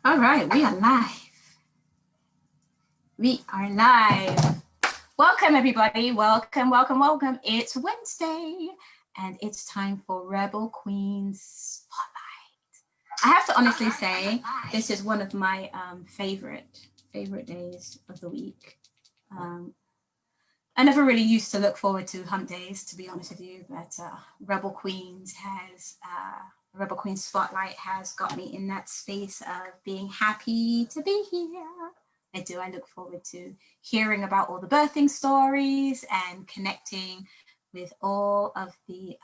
All right, we are live. We are live. Welcome, everybody. Welcome, welcome, welcome. It's Wednesday, and it's time for Rebel Queen Spotlight. I have to honestly say, this is one of my favorite days of the week. I never really used to look forward to hump days, to be honest with you, but Rebel Queen Spotlight has got me in that space of being happy to be here. I do. I look forward to hearing about all the birthing stories and connecting with all of the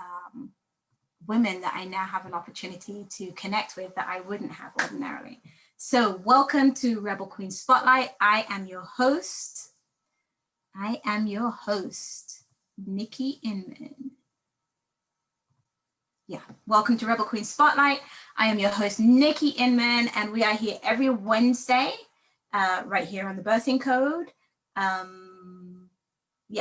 women that I now have an opportunity to connect with that I wouldn't have ordinarily. So welcome to Rebel Queen Spotlight. I am your host, Nikki Inman. Yeah, welcome to Rebel Queen Spotlight. I am your host, Nikki Inman, and we are here every Wednesday, right here on the Birthing Code.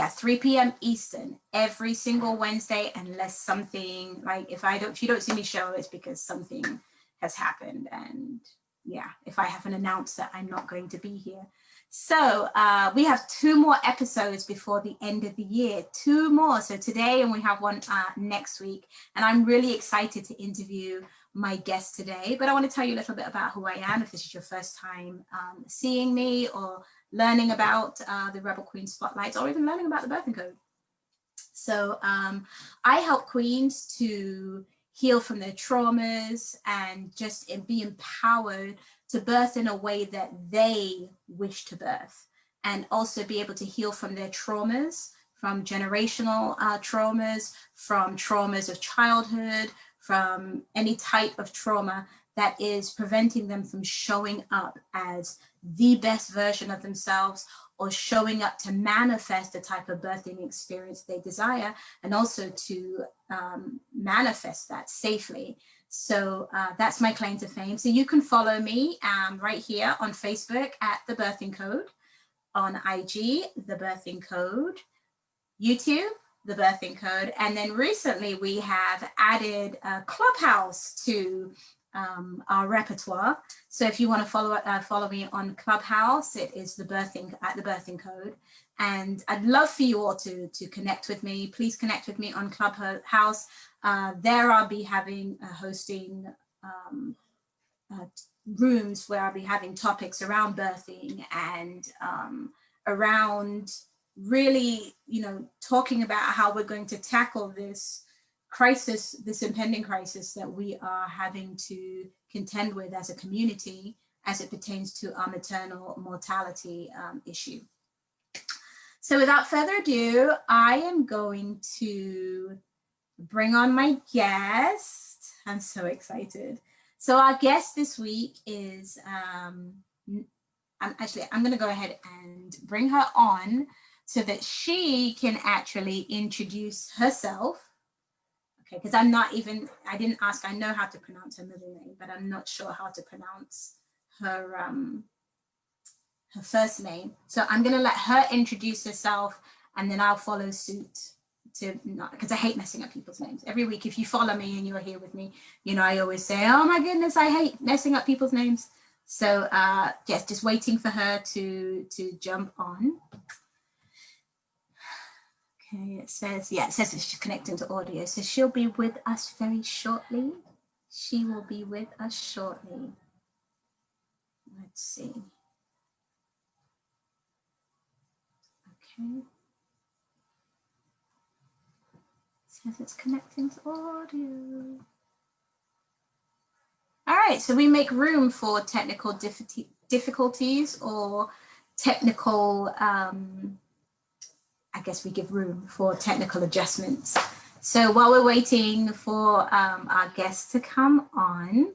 3 p.m. Eastern, every single Wednesday, unless something, like if you don't see me show, it's because something has happened. And yeah, if I haven't announced that I'm not going to be here. So we have 2 more episodes before the end of the year, 2 more. So today, and we have one next week. And I'm really excited to interview my guest today. But I want to tell you a little bit about who I am, if this is your first time seeing me or learning about the Rebel Queen Spotlights, or even learning about the Birthing Code. So I help queens to heal from their traumas and just be empowered to birth in a way that they wish to birth, and also be able to heal from their traumas, from generational traumas, from traumas of childhood, from any type of trauma that is preventing them from showing up as the best version of themselves, or showing up to manifest the type of birthing experience they desire, and also to manifest that safely. So that's my claim to fame. So you can follow me right here on Facebook at The Birthing Code, on IG, The Birthing Code, YouTube, The Birthing Code, and then recently we have added a Clubhouse to our repertoire. So if you want to follow me on Clubhouse, it is The Birthing Code. And I'd love for you all to connect with me. Please connect with me on Clubhouse. There I'll be hosting rooms where I'll be having topics around birthing and around really, talking about how we're going to tackle this impending crisis that we are having to contend with as a community as it pertains to our maternal mortality issue. So without further ado, I am going to bring on my guest. I'm so excited. So our guest this week is, I'm going to go ahead and bring her on so that she can actually introduce herself. Okay, because I didn't ask, I know how to pronounce her middle name, but I'm not sure how to pronounce her first name. So I'm going to let her introduce herself, and then I'll follow suit, because I hate messing up people's names. Every week, if you follow me and you're here with me, I always say, oh my goodness, I hate messing up people's names. So yes, just waiting for her to jump on. Okay, it says that she's connecting to audio. So she'll be with us very shortly. She will be with us shortly. Let's see. Okay. It says it's connecting to audio. All right, so we make room for technical difficulties or technical, I guess we give room for technical adjustments. So while we're waiting for our guests to come on,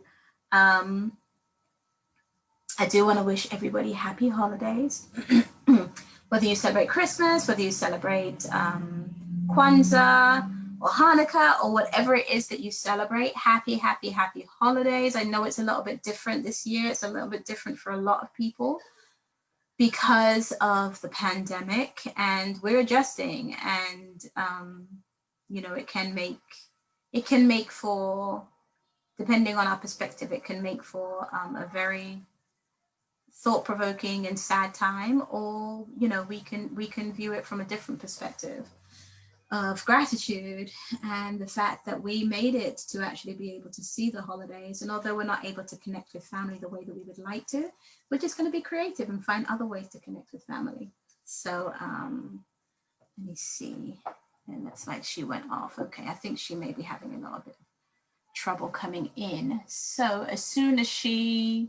I do want to wish everybody happy holidays. Whether you celebrate Christmas, whether you celebrate Kwanzaa or Hanukkah, or whatever it is that you celebrate, happy, happy, happy holidays. I know it's a little bit different this year. It's a little bit different for a lot of people because of the pandemic, and we're adjusting, and it can make for, depending on our perspective, it can make for a very thought-provoking and sad time, or you know, we can view it from a different perspective of gratitude and the fact that we made it to actually be able to see the holidays. And although we're not able to connect with family the way that we would like to, we're just going to be creative and find other ways to connect with family. So let me see. And it's like she went off. Okay, I think she may be having a little bit of trouble coming in. So as soon as she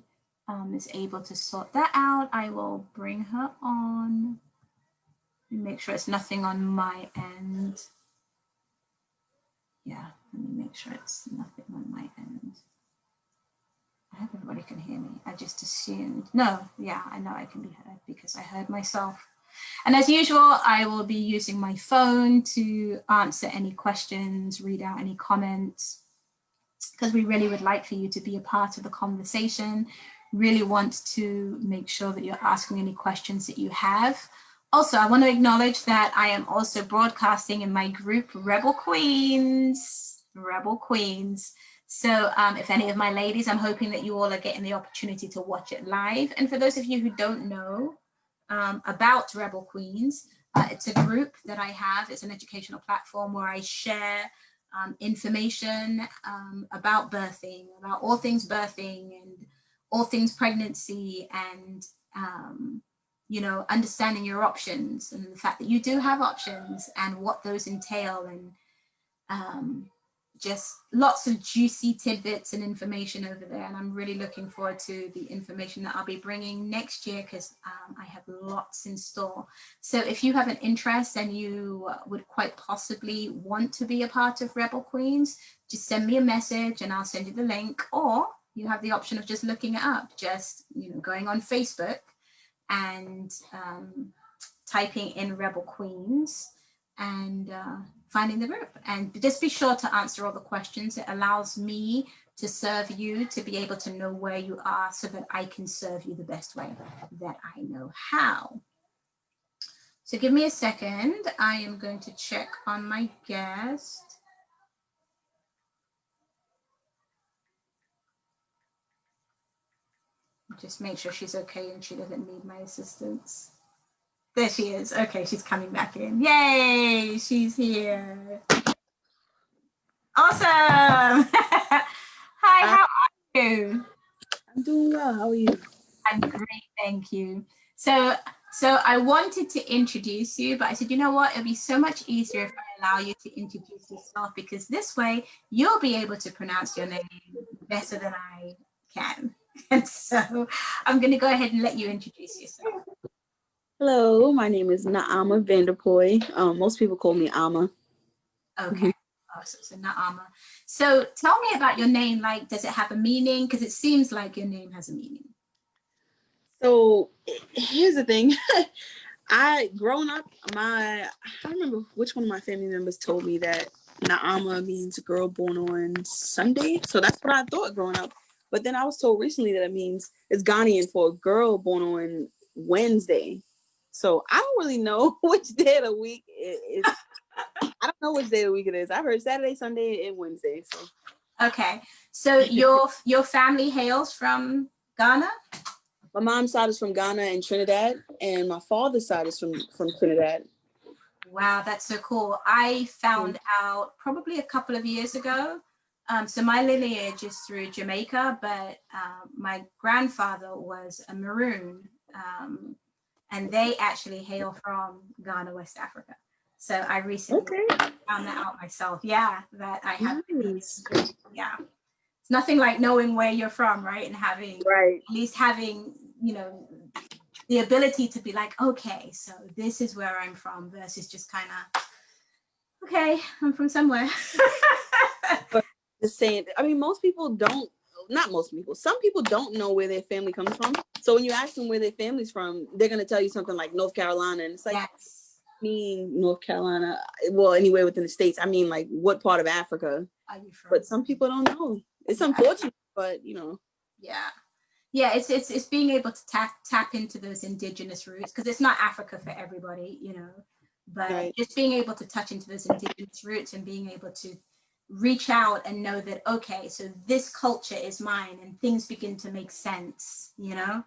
is able to sort that out, I will bring her on. Make sure it's nothing on my end. Yeah, let me make sure it's nothing on my end. I hope everybody can hear me. I just assumed. No, yeah, I know I can be heard because I heard myself. And as usual, I will be using my phone to answer any questions, read out any comments, because we really would like for you to be a part of the conversation. Really want to make sure that you're asking any questions that you have. Also, I want to acknowledge that I am also broadcasting in my group, Rebel Queens. So if any of my ladies, I'm hoping that you all are getting the opportunity to watch it live. And for those of you who don't know about Rebel Queens, it's a group that I have. It's an educational platform where I share information about birthing, about all things birthing and all things pregnancy, and you know, understanding your options and the fact that you do have options and what those entail, and just lots of juicy tidbits and information over there. And I'm really looking forward to the information that I'll be bringing next year, because I have lots in store. So if you have an interest and you would quite possibly want to be a part of Rebel Queens, just send me a message and I'll send you the link. Or you have the option of just looking it up, just, you know, going on Facebook and typing in Rebel Queens and finding the group. And just be sure to answer all the questions. It allows me to serve you, to be able to know where you are so that I can serve you the best way that I know how. So give me a second. I am going to check on my guest. Just make sure she's okay and she doesn't need my assistance. There she is. Okay, she's coming back in. Yay, she's here. Awesome. Hi, how are you? I'm doing well. How are you? I'm great, thank you. So I wanted to introduce you, but I said, you know what? It'll be so much easier if I allow you to introduce yourself, because this way you'll be able to pronounce your name better than I can. And so I'm going to go ahead and let you introduce yourself. Hello, my name is Naa Ama Vanderpuji. Most people call me Ama. Okay. Awesome. So Naa Ama. So tell me about your name. Like, does it have a meaning? Because it seems like your name has a meaning. So here's the thing. Growing up, I don't remember which one of my family members told me that Naa Ama means girl born on Sunday. So that's what I thought growing up. But then I was told recently that it means it's Ghanaian for a girl born on Wednesday. So I don't really know which day of the week it is. I don't know which day of the week it is. I've heard Saturday, Sunday, and Wednesday. So okay. So your family hails from Ghana? My mom's side is from Ghana and Trinidad, and my father's side is from Trinidad. Wow, that's so cool. I found out probably a couple of years ago. So my lineage is through Jamaica, but my grandfather was a Maroon, and they actually hail from Ghana, West Africa. So I recently found that out myself. Yeah, that I have. Nice. Yeah, it's nothing like knowing where you're from, right? And having at least having, you know, the ability to be like, okay, so this is where I'm from, versus just kind of, okay, I'm from somewhere. But just saying, I mean, most people don't, not most people, some people don't know where their family comes from. So when you ask them where their family's from, they're going to tell you something like North Carolina. And it's like, Yes. I mean, North Carolina, well, anywhere within the States. I mean, like, what part of Africa are you from? But some people don't know. It's unfortunate, but, you know. Yeah, it's being able to tap into those indigenous roots, because it's not Africa for everybody, you know, but just being able to touch into those indigenous roots and being able to reach out and know that, okay, so this culture is mine, and things begin to make sense, you know.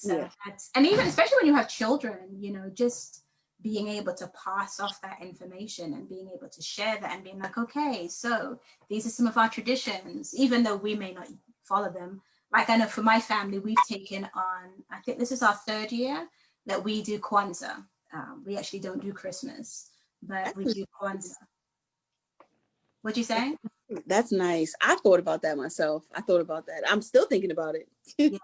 So that's, and even especially when you have children, you know, just being able to pass off that information and being able to share that and being like, okay, so these are some of our traditions, even though we may not follow them. Like I know for my family, we've taken on, I think this is our 3rd year that we do Kwanzaa. We actually don't do Christmas, but we do Kwanzaa. What'd you say? That's nice. I thought about that myself. I thought about that. I'm still thinking about it. Yeah.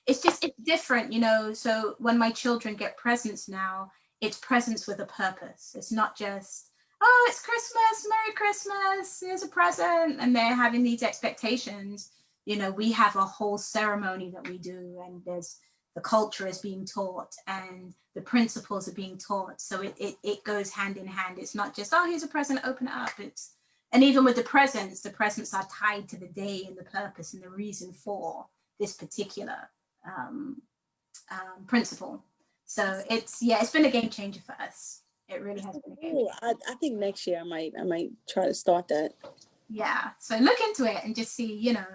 It's just, it's different, you know. So when my children get presents now, it's presents with a purpose. It's not just, oh, it's Christmas, Merry Christmas, here's a present. And they're having these expectations. You know, we have a whole ceremony that we do, and there's the culture is being taught and the principles are being taught. So it goes hand in hand. It's not just, oh, here's a present, open it up. It's, and even with the presents are tied to the day and the purpose and the reason for this particular principle. So it's, yeah, it's been a game changer for us. It really has been a game changer. I think next year I might try to start that. Yeah. So look into it and just see, you know,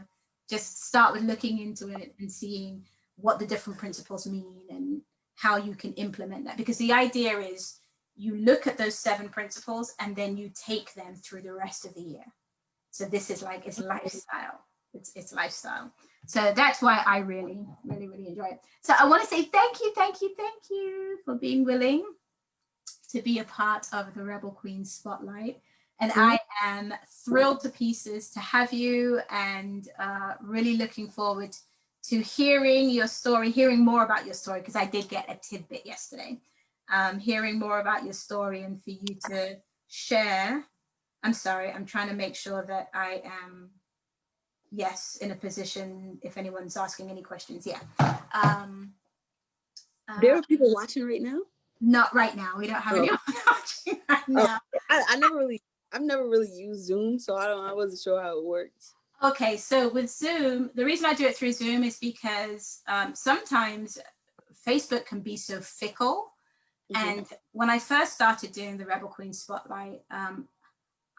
just start with looking into it and seeing what the different principles mean and how you can implement that. Because the idea is you look at those 7 principles and then you take them through the rest of the year. So this is like, it's lifestyle. It's lifestyle. So that's why I really, really, really enjoy it. So I want to say thank you for being willing to be a part of the Rebel Queen Spotlight. And I am thrilled to pieces to have you, and really looking forward to hearing your story, hearing more about your story, because I did get a tidbit yesterday. Hearing more about your story and for you to share. I'm sorry, I'm trying to make sure that I am, yes, in a position if anyone's asking any questions. Yeah. There are people watching right now? Not right now. We don't have anyone watching right now. I've never really used Zoom, so I wasn't sure how it works. Okay, so with Zoom, the reason I do it through Zoom is because sometimes Facebook can be so fickle. And when I first started doing the Rebel Queen Spotlight,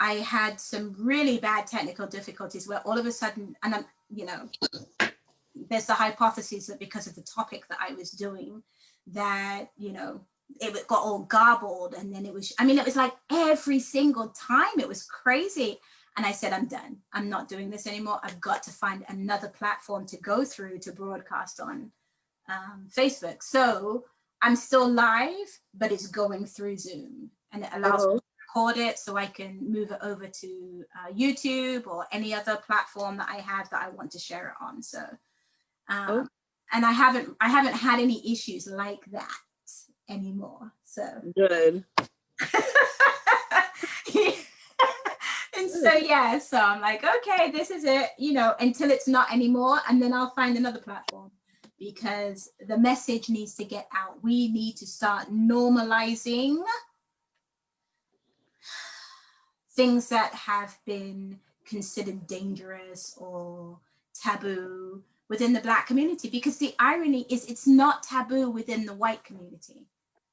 I had some really bad technical difficulties where all of a sudden, and I'm, you know, there's the hypothesis that because of the topic that I was doing, that, you know, it got all garbled. And then it was, I mean, it was like every single time, it was crazy. And I said, I'm done. I'm not doing this anymore. I've got to find another platform to go through to broadcast on Facebook. So I'm still live, but it's going through Zoom, and it allows me to record it so I can move it over to YouTube or any other platform that I have that I want to share it on. So, and I haven't had any issues like that anymore. So good. And so, yeah, so I'm like, okay, this is it, you know, until it's not anymore. And then I'll find another platform, because the message needs to get out. We need to start normalizing things that have been considered dangerous or taboo within the Black community, because the irony is it's not taboo within the white community.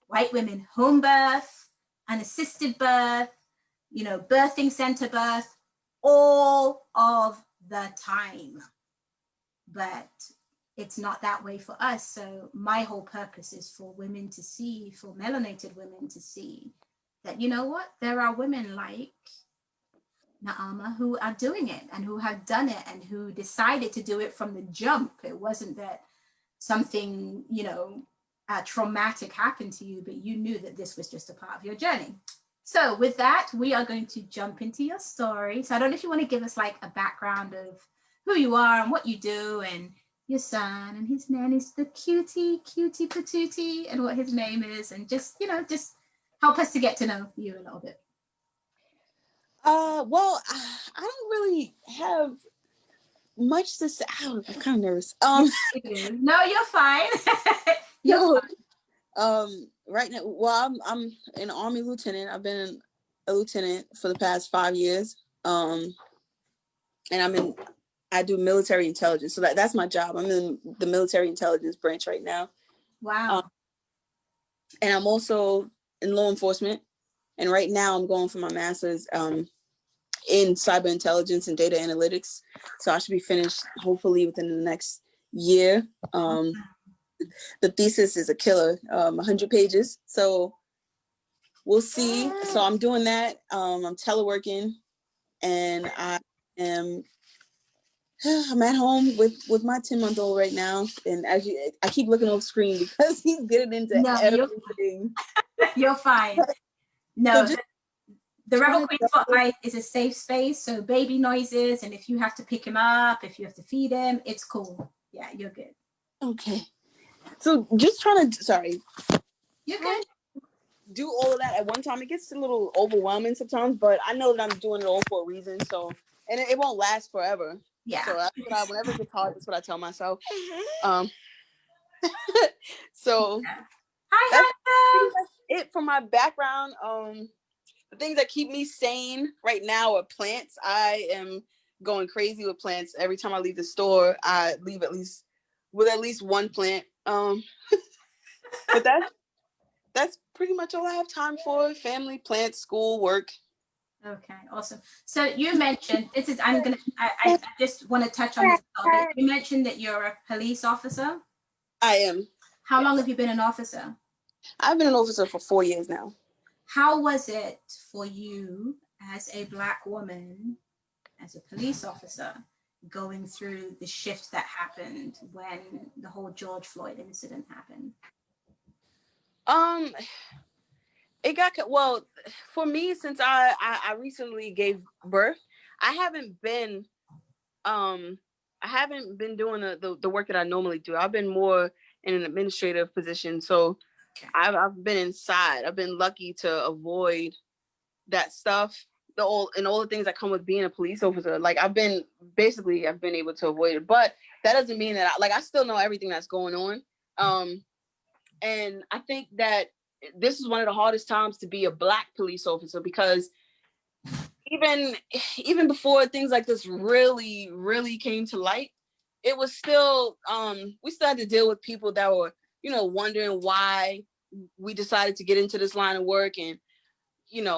White women, home birth, unassisted birth, you know, birthing center birth, all of the time. But it's not that way for us. So my whole purpose is for women to see, for melanated women to see that, you know what, there are women like Naa Ama who are doing it and who have done it and who decided to do it from the jump. It wasn't that something, you know, traumatic happened to you, but you knew that this was just a part of your journey. So with that, we are going to jump into your story. So I don't know if you want to give us like a background of who you are and what you do, and your son, and his name is the cutie patootie, and what his name is, and just, you know, just help us to get to know you a little bit. Well, I don't really have much to say. I'm kind of nervous. No, you're fine. You're fine. Right now, well, I'm an Army lieutenant. I've been a lieutenant for the past 5 years. And I do military intelligence. So that's my job. I'm in the military intelligence branch right now. Wow. And I'm also in law enforcement. And right now I'm going for my master's in cyber intelligence and data analytics. So I should be finished hopefully within the next year. the thesis is a killer, 100 pages. So we'll see. So I'm doing that. I'm teleworking, and I'm at home with my 10-month-old right now. And I keep looking off screen because he's getting into No, everything. you're fine. No, So the Rebel Queen Spotlight is a safe space. So baby noises, and if you have to pick him up, if you have to feed him, it's cool. Yeah, you're good. Okay. So just trying to, sorry. You're good. Do all of that at one time. It gets a little overwhelming sometimes, but I know that I'm doing it all for a reason. So, and it won't last forever. Yeah. So that's what whenever it gets hard, that's what I tell myself. So Hi, pretty much it for my background. The things that keep me sane right now are plants. I am going crazy with plants. Every time I leave the store, I leave at least one plant. But that's pretty much all I have time for. Family, plants, school, work. Okay, awesome. So you mentioned this is I just want to touch on this a little bit. You mentioned that you're a police officer. I am. How long have you been an officer? I've been an officer for 4 years now. How was it for you as a Black woman, as a police officer, going through the shift that happened when the whole George Floyd incident happened? It got well for me since I recently gave birth. I haven't been doing the work that I normally do. I've been more in an administrative position. So I've been inside. I've been lucky to avoid that stuff, all the things that come with being a police officer. Like I've been able to avoid it, but that doesn't mean that I still know everything that's going on. And I think that this is one of the hardest times to be a Black police officer, because even before things like this really, really came to light, it was still we still had to deal with people that were, wondering why we decided to get into this line of work, and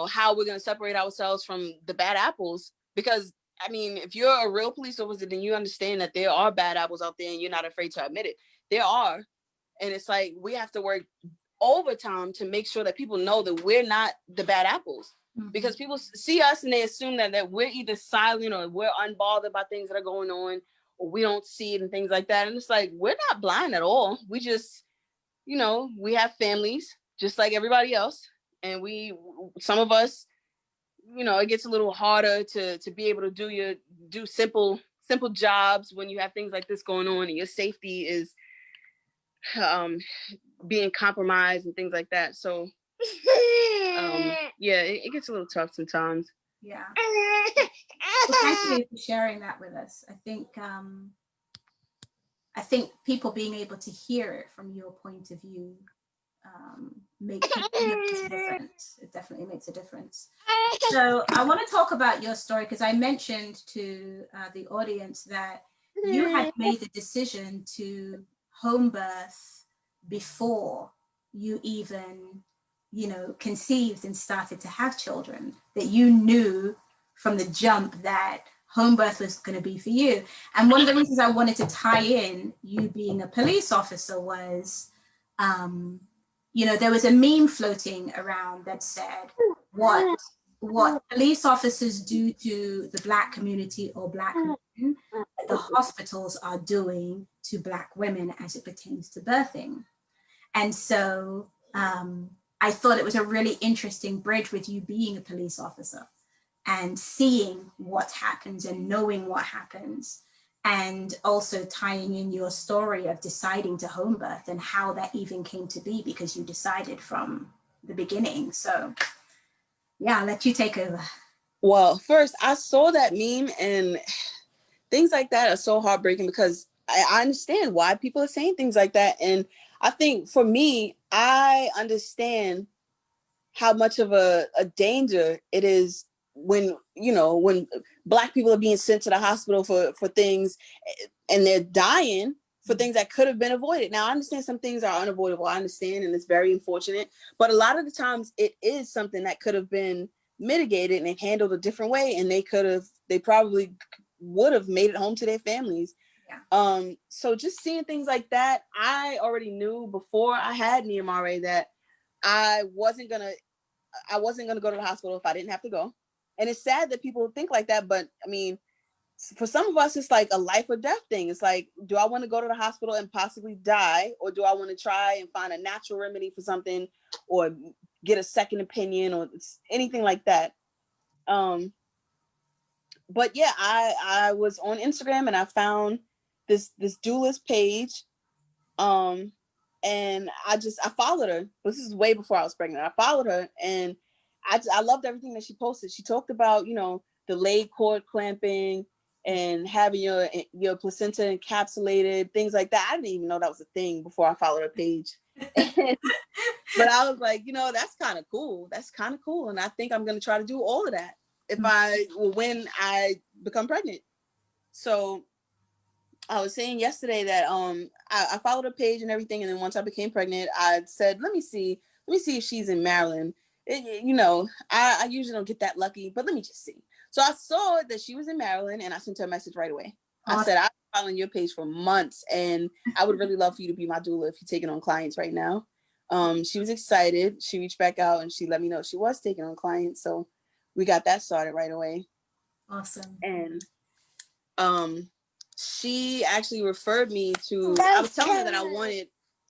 how we're going to separate ourselves from the bad apples. Because I mean, if you're a real police officer, then you understand that there are bad apples out there and you're not afraid to admit it. There are. And it's like we have to work overtime to make sure that people know that we're not the bad apples. Mm-hmm. Because people see us and they assume that we're either silent or we're unbothered by things that are going on, or we don't see it and things like that. And it's like, we're not blind at all. We just, we have families just like everybody else. And some of us, it gets a little harder to be able to do simple jobs when you have things like this going on and your safety is being compromised and things like that. So yeah, it gets a little tough sometimes. Yeah. Well, thank you for sharing that with us. I think people being able to hear it from your point of view makes a difference. It definitely makes a difference. So I want to talk about your story, because I mentioned to the audience that you had made the decision to home birth before you even, conceived and started to have children, that you knew from the jump that home birth was going to be for you. And one of the reasons I wanted to tie in you being a police officer was, there was a meme floating around that said, what police officers do to the Black community or Black men, that the hospitals are doing to Black women as it pertains to birthing. And so I thought it was a really interesting bridge with you being a police officer and seeing what happens and knowing what happens, and also tying in your story of deciding to home birth and how that even came to be, because you decided from the beginning. So yeah, I'll let you take over. Well, first, I saw that meme, and things like that are so heartbreaking, because I understand why people are saying things like that. And I think for me, I understand how much of a danger it is when Black people are being sent to the hospital for things, and they're dying for things that could have been avoided. Now, I understand some things are unavoidable. I understand, and it's very unfortunate. But a lot of the times it is something that could have been mitigated and handled a different way. And they probably would have made it home to their families. Yeah. So just seeing things like that, I already knew before I had NMRA that I wasn't gonna go to the hospital if I didn't have to go. And it's sad that people think like that, but I mean, for some of us, it's like a life or death thing. It's like, do I want to go to the hospital and possibly die, or do I want to try and find a natural remedy for something, or get a second opinion, or anything like that? But yeah, I was on Instagram and I found this doulist page, and I followed her. This is way before I was pregnant. I followed her, and I loved everything that she posted. She talked about, delayed cord clamping and having your placenta encapsulated, things like that. I didn't even know that was a thing before I followed her page. But I was like, that's kind of cool. That's kind of cool, and I think I'm gonna try to do all of that when I become pregnant. So I was saying yesterday that I followed her page and everything, and then once I became pregnant, I said, let me see if she's in Maryland. I usually don't get that lucky, but let me just see. So I saw that she was in Maryland, and I sent her a message right away. Awesome. I said, I've been following your page for months, and I would really love for you to be my doula if you're taking on clients right now. She was excited. She reached back out and she let me know she was taking on clients, so we got that started right away. Awesome. And she actually referred me to, I was telling her that I wanted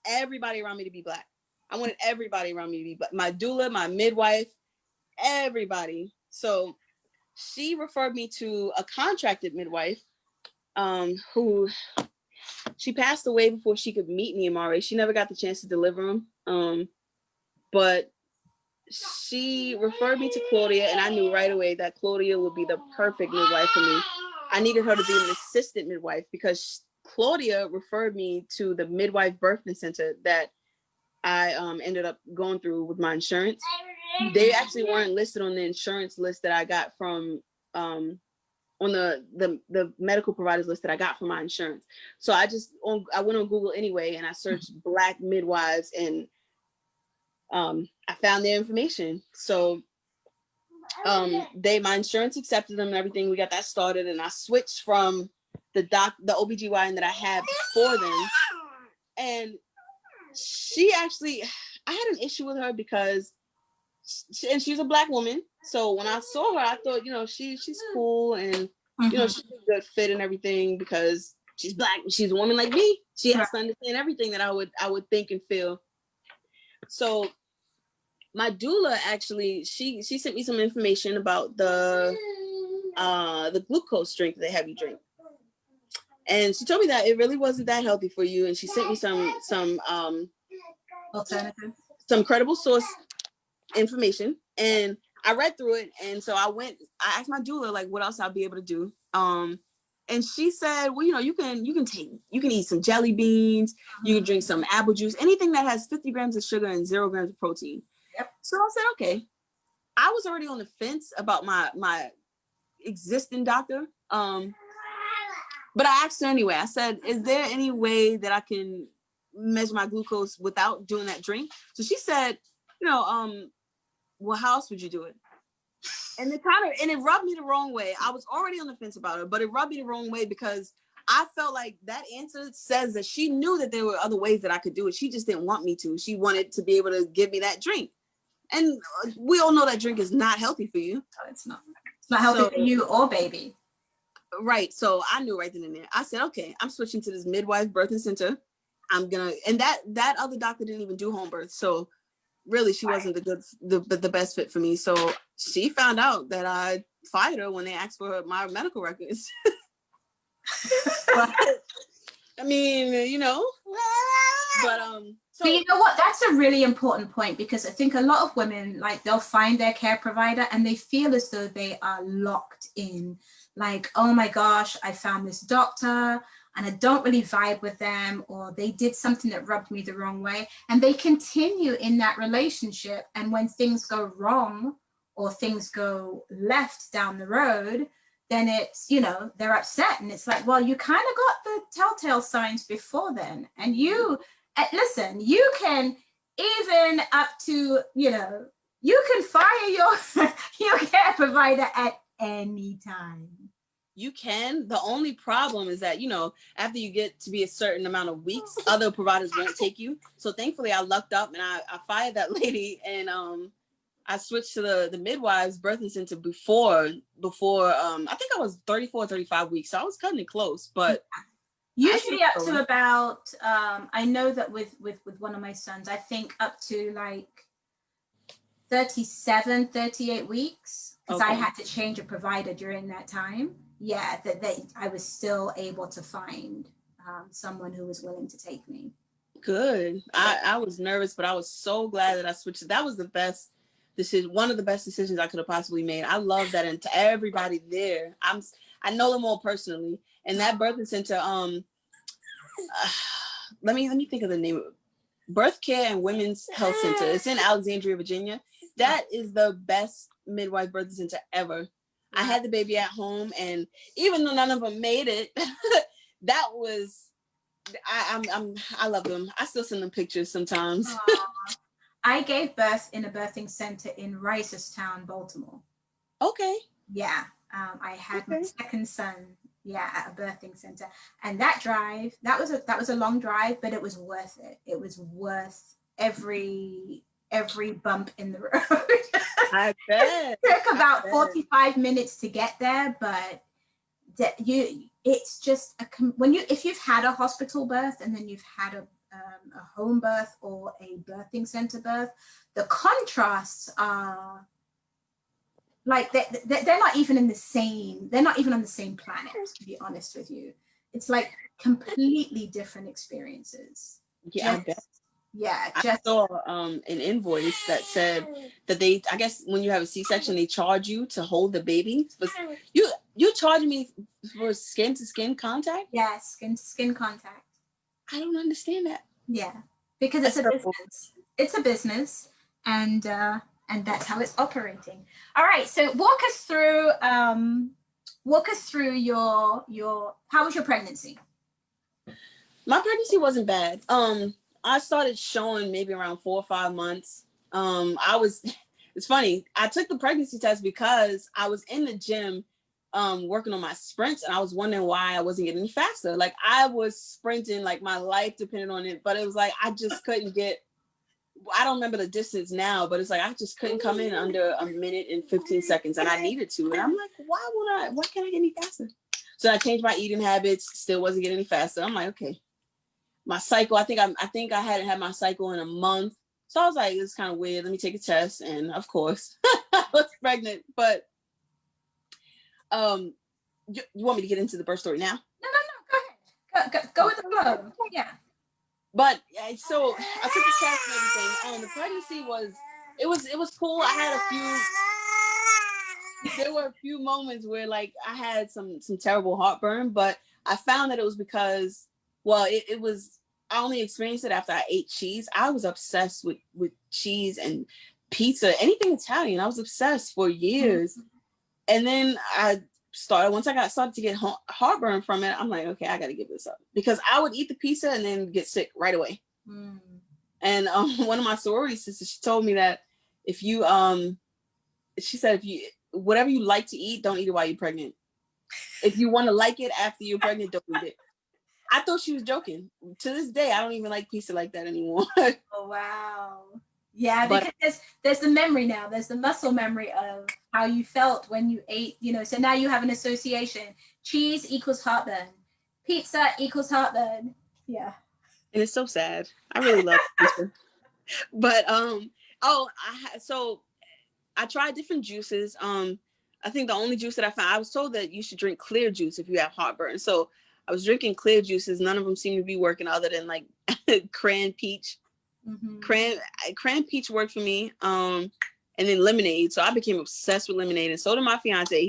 everybody around me to be Black. I wanted everybody around me to be Black. My doula, my midwife, everybody. So she referred me to a contracted midwife, who she passed away before she could meet me, Amari. She never got the chance to deliver him. But she referred me to Claudia, and I knew right away that Claudia would be the perfect midwife for me. I needed her to be an assistant midwife because Claudia referred me to the midwife birthing center that I ended up going through with my insurance. They actually weren't listed on the insurance list that I got from on the medical providers list that I got from my insurance. So I went on Google anyway, and I searched Black midwives, and I found their information. So my insurance accepted them and everything. We got that started, and I switched from the OBGYN that I had before them. And I had an issue with her because she's a Black woman. So when I saw her, I thought, she's cool, and she's a good fit and everything because she's Black. She's a woman like me. She has to understand everything that I would think and feel. So my doula actually, she sent me some information about the glucose drink they have you drink, and she told me that it really wasn't that healthy for you. And she sent me some alternative, some credible source information, and I read through it. And so I asked my doula like what else I'll be able to do. And she said, well, you can eat some jelly beans, you can drink some apple juice, anything that has 50 grams of sugar and 0 grams of protein. Yep. So I said, okay. I was already on the fence about my existing doctor. But I asked her anyway. I said, is there any way that I can measure my glucose without doing that drink? So she said, well, how else would you do it? And it rubbed me the wrong way. I was already on the fence about her, but it rubbed me the wrong way because I felt like that answer says that she knew that there were other ways that I could do it. She just didn't want me to. She wanted to be able to give me that drink. And we all know that drink is not healthy for you. No, it's not. It's not healthy for you or baby. Right. So I knew right then and there. I said, okay, I'm switching to this midwife birthing center. And that other doctor didn't even do home birth. So really she wasn't the best fit for me. So she found out that I fired her when they asked for my medical records. But I mean, but so you know what, that's a really important point, because I think a lot of women, like, they'll find their care provider and they feel as though they are locked in, like, oh my gosh, I found this doctor and I don't really vibe with them, or they did something that rubbed me the wrong way, and they continue in that relationship. And when things go wrong or things go left down the road, then it's, they're upset, and it's like, well, you kind of got the telltale signs before then. And listen, you can even up to, you can fire your care provider at any time. you can. The only problem is that, you know, after you get to be a certain amount of weeks, other providers won't take you. So thankfully I lucked up and I fired that lady, and I switched to the midwives birthing center before I think I was 34, 35 weeks. So I was cutting it close, but usually up to about I know that with one of my sons, I think up to like 37, 38 weeks, because I had to change a provider during that time. Yeah, that I was still able to find someone who was willing to take me. Good. I was nervous, but I was so glad that I switched. That was the best decision, one of the best decisions I could have possibly made. I love that, and to everybody there, I know them all personally, and that birthing center. Let me think of the name of it. Birth Care and Women's Health Center. It's in Alexandria, Virginia. That is the best midwife birthing center ever. I had the baby at home, and even though none of them made it, that was I love them. I still send them pictures sometimes. I gave birth in a birthing center in Ricerstown, Baltimore. Okay. Yeah. I had my second son, at a birthing center. And that drive, that was a long drive, but it was worth it. It was worth every bump in the road. I bet. It took about 45 minutes to get there, but it's just if you've had a hospital birth and then you've had a home birth or a birthing center birth, the contrasts are like they're not even on the same planet, to be honest with you. It's like completely different experiences. I bet. Yeah, I saw an invoice that said that they, I guess when you have a C-section, they charge you to hold the baby. But you charging me for skin to skin contact? Yeah, skin to skin contact. I don't understand that. Yeah, because it's a business. It's a business, and that's how it's operating. All right, so walk us through your how was your pregnancy? My pregnancy wasn't bad. I started showing maybe around 4 or 5 months. It's funny. I took the pregnancy test because I was in the gym working on my sprints, and I was wondering why I wasn't getting any faster. Like I was sprinting like my life depended on it, but it was like I just couldn't get, I don't remember the distance now, but it's like I just couldn't come in under a minute and 15 seconds, and I needed to. And I'm like, why can't I get any faster? So I changed my eating habits, still wasn't getting any faster. I'm like, okay. My cycle, I think I hadn't had my cycle in a month. So I was like, it's kind of weird. Let me take a test. And of course, I was pregnant. But you want me to get into the birth story now? No. Go ahead. Go with the flow. Yeah. But so I took the test and everything. The pregnancy was cool. I had there were a few moments where like I had some terrible heartburn, but I found that it was because, well, it was, I only experienced it after I ate cheese. I was obsessed with cheese and pizza, anything Italian. I was obsessed for years. And then once I started to get heartburn from it, I'm like, okay, I got to give this up, because I would eat the pizza and then get sick right away. And one of my sorority sisters, she told me that she said, whatever you like to eat, don't eat it while you're pregnant. If you want to like it after you're pregnant, don't eat it. I thought she was joking. To this day, I don't even like pizza like that anymore. Oh, wow. Yeah, because there's the memory now. There's the muscle memory of how you felt when you ate, so now you have an association. Cheese equals heartburn. Pizza equals heartburn. Yeah. And it's so sad. I really love pizza. But, so I tried different juices. I think the only juice that I found, I was told that you should drink clear juice if you have heartburn. So I was drinking clear juices. None of them seemed to be working other than like cran peach. Cran peach worked for me. And then lemonade. So I became obsessed with lemonade. And so did my fiance.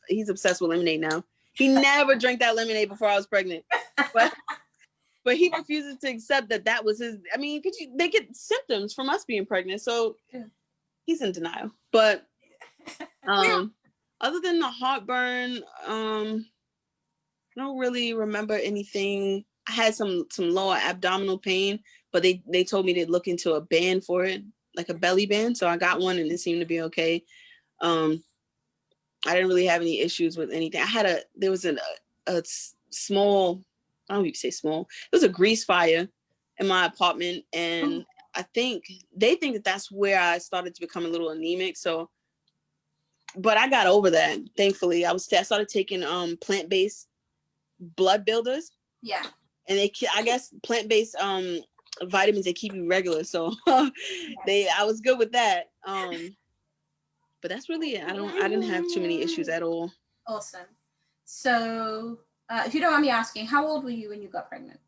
He's obsessed with lemonade now. He never drank that lemonade before I was pregnant. But he refuses to accept that was his. I mean, they get symptoms from us being pregnant. So he's in denial. But other than the heartburn, I don't really remember anything. I had some lower abdominal pain, but they told me they'd look into a band for it, like a belly band. So I got one and it seemed to be okay. I didn't really have any issues with anything. There was a small, I don't even say small, it was a grease fire in my apartment. And I think they think that that's where I started to become a little anemic. So, but I got over that, thankfully. I started taking plant-based blood builders. Yeah. And I guess plant-based vitamins, they keep you regular. So Yes. I was good with that. But that's really it. I didn't have too many issues at all. Awesome. So, if you don't mind me asking, how old were you when you got pregnant?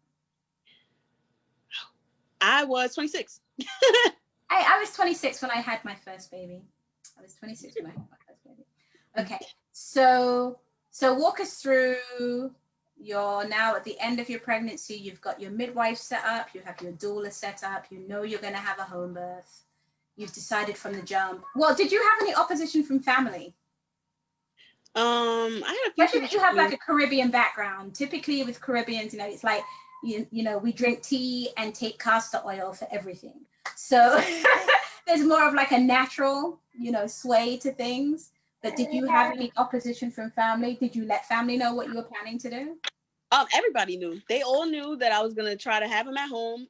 I was 26. I was 26 when I had my first baby. I was 26 when I had my first baby. Okay. So walk us through. You're now at the end of your pregnancy. You've got your midwife set up. You have your doula set up. You know you're going to have a home birth. You've decided from the jump. Well, did you have any opposition from family? I had a few. Especially if you have like a Caribbean background. Typically with Caribbeans, it's like, you know, we drink tea and take castor oil for everything. So there's more of like a natural, sway to things. But did you have any opposition from family? Did you let family know what you were planning to do? Everybody knew. They all knew that I was gonna try to have him at home,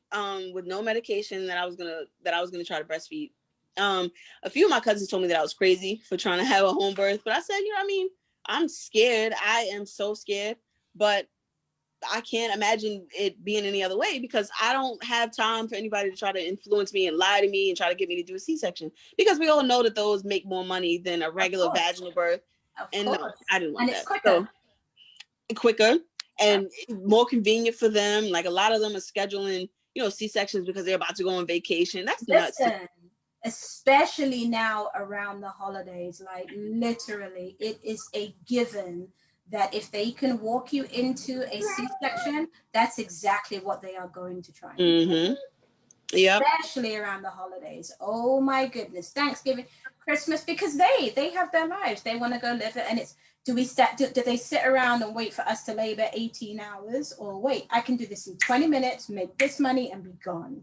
with no medication. That I was gonna try to breastfeed. A few of my cousins told me that I was crazy for trying to have a home birth, but I said, I'm scared. I am so scared, but I can't imagine it being any other way, because I don't have time for anybody to try to influence me and lie to me and try to get me to do a C-section, because we all know that those make more money than a regular vaginal birth. No, I didn't want that. It's quicker. So, quicker and more convenient for them. Like, a lot of them are scheduling, C-sections because they're about to go on vacation. That's nuts. Especially now around the holidays, like literally, it is a given that if they can walk you into a C-section, that's exactly what they are going to try. Mm-hmm. Yeah. Especially around the holidays. Oh my goodness. Thanksgiving, Christmas, because they have their lives. They want to go live it. And it's, do they sit around and wait for us to labor 18 hours? Or wait, I can do this in 20 minutes, make this money, and be gone.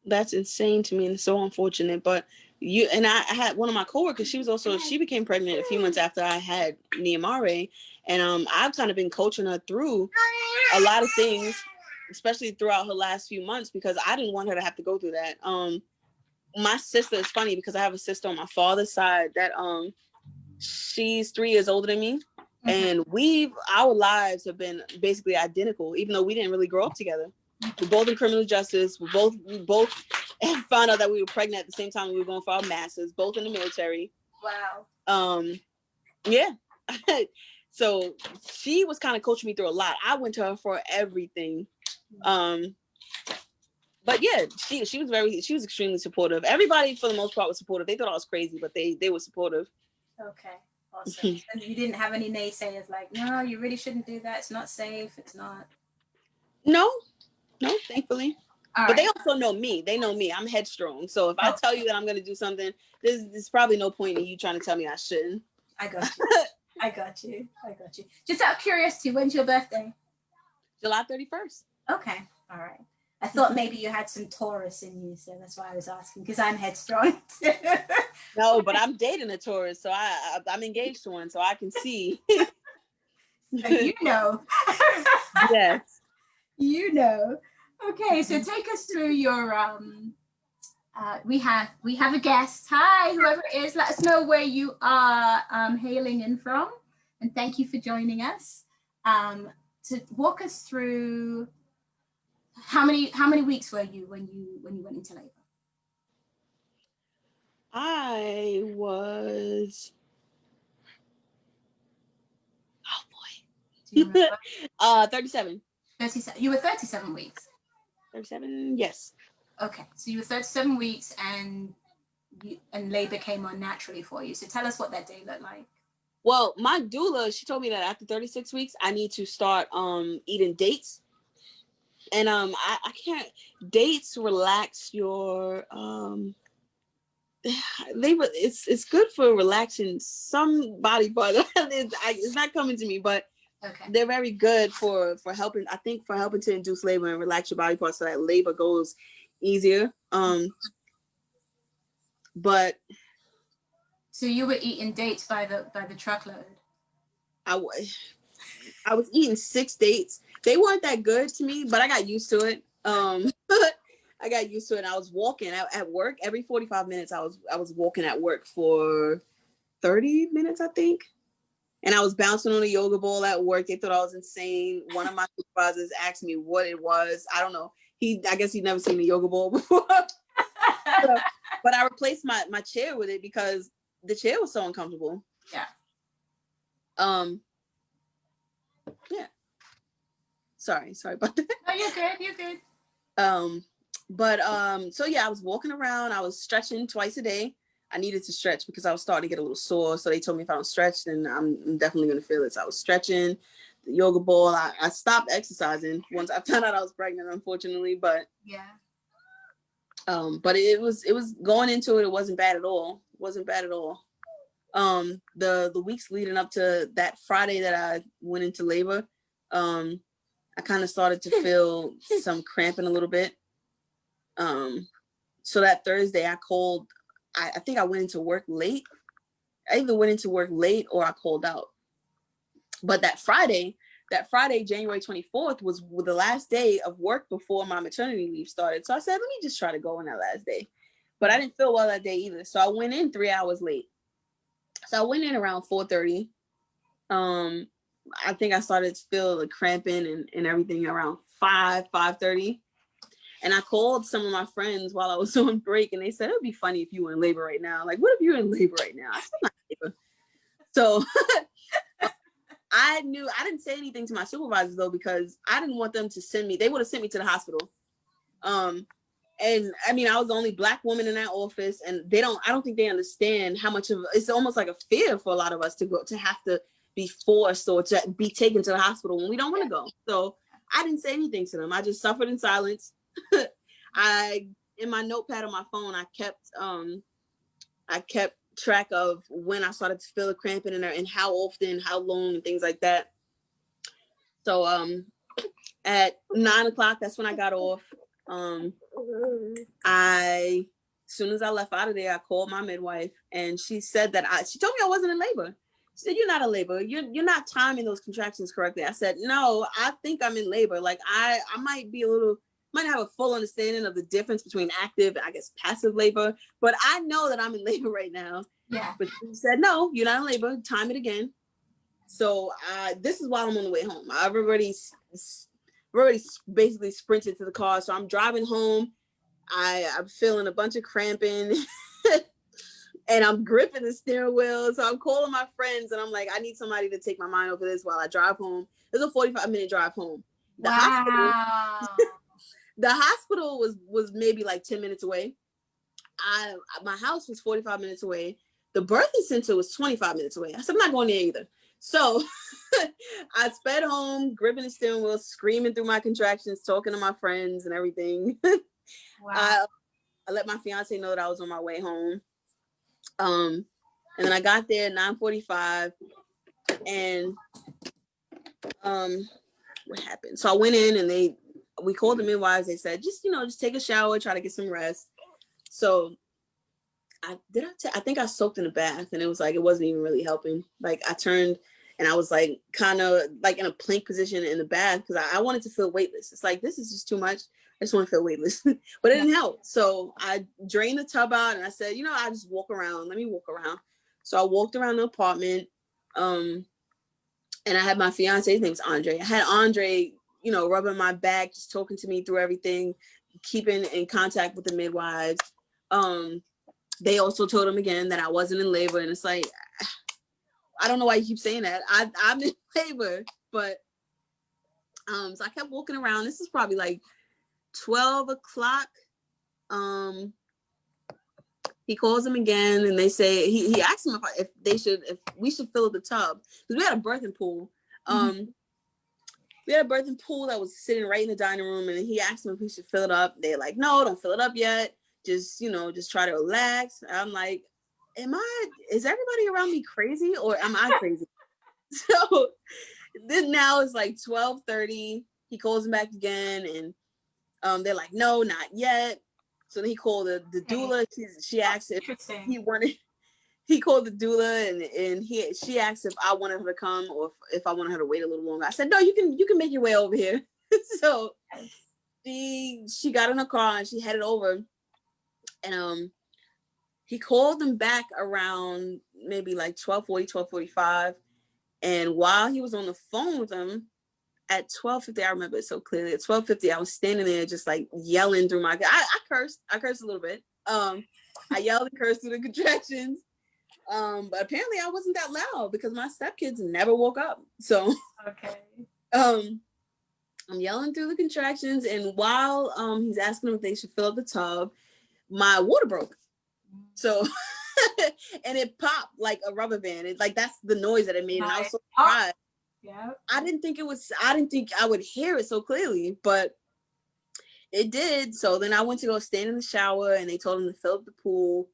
That's insane to me and so unfortunate. But I had one of my coworkers, she became pregnant a few months after I had Niamare. And I've kind of been coaching her through a lot of things, especially throughout her last few months, because I didn't want her to have to go through that. My sister, is funny because I have a sister on my father's side that she's 3 years older than me. Mm-hmm. And our lives have been basically identical, even though we didn't really grow up together. We're both in criminal justice. We both found out that we were pregnant at the same time we were going for our masters, both in the military. Wow. Yeah. So she was kind of coaching me through a lot. I went to her for everything. But yeah, she was extremely supportive. Everybody for the most part was supportive. They thought I was crazy, but they were supportive. Okay. Awesome. And you didn't have any naysayers like, no, you really shouldn't do that. It's not safe. It's not. No, thankfully. But they also know me. They know me. I'm headstrong. So if I tell you that I'm going to do something, there's probably no point in you trying to tell me I shouldn't. I got you. Just out of curiosity, when's your birthday? July 31st. Okay. All right. I thought maybe you had some Taurus in you, so that's why I was asking, because I'm headstrong. No, but I'm dating a Taurus, so I'm engaged to one, so I can see. So you know. Yes. You know. Okay, so take us through your we have a guest. Hi, whoever it is, let us know where you are hailing in from, and thank you for joining us. To walk us through how many weeks were you when you went into labor? I was 37. 37. You were 37 weeks. 37, yes. Okay, so you were 37 weeks, and labor came on naturally for you. So tell us what that day looked like. Well, my doula, she told me that after 36 weeks, I need to start eating dates. And I can't. Dates relax your it's good for relaxing some body part. It's not coming to me, but okay. They're very good for helping. I think for helping to induce labor and relax your body parts so that labor goes easier. But So you were eating dates by the truckload. I was eating 6 dates. They weren't that good to me, but I got used to it. I got used to it. And I was walking at work every 45 minutes. I was walking at work for 30 minutes, I think. And I was bouncing on a yoga ball at work. They thought I was insane. One of my supervisors asked me what it was. I don't know. I guess he'd never seen a yoga ball before. But I replaced my chair with it because the chair was so uncomfortable. Yeah. Yeah. Sorry about that. No, you're good. You're good. So yeah, I was walking around. I was stretching twice a day. I needed to stretch because I was starting to get a little sore. So they told me if I don't stretch, then I'm definitely going to feel it. So I was stretching the yoga ball. I stopped exercising once I found out I was pregnant, unfortunately. But yeah. But it was going into it. It wasn't bad at all. It wasn't bad at all. The weeks leading up to that Friday that I went into labor, I kind of started to feel some cramping a little bit. So that Thursday I called. I think I went into work late. I either went into work late or I called out. But that Friday, January 24th, was the last day of work before my maternity leave started. So I said, let me just try to go on that last day. But I didn't feel well that day either. So I went in 3 hours late. So I went in around 4:30. I think I started to feel the cramping and everything around 5:30. And I called some of my friends while I was on break, and they said, it would be funny if you were in labor right now. Like, what if you're in labor right now? I said, not labor. So I didn't say anything to my supervisors, though, because I didn't want them to send me. They would have sent me to the hospital. And I mean, I was the only Black woman in that office, and I don't think they understand how much of it's almost like a fear for a lot of us to have to be forced or to be taken to the hospital when we don't want to go. So I didn't say anything to them. I just suffered in silence. In my notepad on my phone, I kept track of when I started to feel the cramping in there and how often, how long, and things like that. So at 9:00, that's when I got off. As soon as I left out of there, I called my midwife, and she said that she told me I wasn't in labor. She said, "You're not in labor. You're not timing those contractions correctly." I said, "No, I think I'm in labor. Like I might have a full understanding of the difference between active and I guess passive labor, but I know that I'm in labor right now." Yeah. But she said, "No, you're not in labor. Time it again." So this is while I'm on the way home. I've already basically sprinted to the car. So I'm driving home. I'm feeling a bunch of cramping and I'm gripping the steering wheel. So I'm calling my friends and I'm like, I need somebody to take my mind over this while I drive home. It's a 45-minute drive home. The hospital was maybe like 10 minutes away. My house was 45 minutes away. The birthing center was 25 minutes away. I said, I'm not going there either. So I sped home, gripping the steering wheel, screaming through my contractions, talking to my friends and everything. Wow. I let my fiance know that I was on my way home. And then I got there at 9:45, and what happened? So I went in and we called the midwives. They said, just take a shower, try to get some rest. So I think I soaked in a bath, and it was like, it wasn't even really helping. Like I turned and I was like kind of like in a plank position in the bath because I wanted to feel weightless. It's like, this is just too much. I just want to feel weightless, but it didn't help. So I drained the tub out and I said, I just walk around. Let me walk around. So I walked around the apartment. And I had my fiance, his name's Andre. I had Andre, rubbing my back, just talking to me through everything, keeping in contact with the midwives. They also told him again that I wasn't in labor. And it's like, I don't know why you keep saying that. I'm in labor, but so I kept walking around. This is probably like 12 o'clock. He calls him again, and they say he asked him if we should fill the tub because we had a birthing pool. We had a birthing pool that was sitting right in the dining room, and he asked him if we should fill it up. They're like, no, don't fill it up yet. Just try to relax. I'm like, is everybody around me crazy or am I crazy? So then now it's like 12:30. He calls him back again, and they're like, no, not yet. So then he called the doula. She asked if he wanted he called the doula and she asked if I wanted her to come or if I wanted her to wait a little longer. I said, no, you can make your way over here. So she got in her car and she headed over, and he called them back around maybe like 12:40, 12:45. And while he was on the phone with them at 12:50, I remember it so clearly. At 12:50, I was standing there just like yelling through my I cursed a little bit. I yelled and cursed through the contractions. But apparently I wasn't that loud because my stepkids never woke up. So okay. I'm yelling through the contractions, and while he's asking them if they should fill up the tub, my water broke. So and it popped like a rubber band. It like that's the noise that it made. And I was so surprised. Yeah. I didn't think I would hear it so clearly, but it did. So then I went to go stand in the shower and they told him to fill up the pool.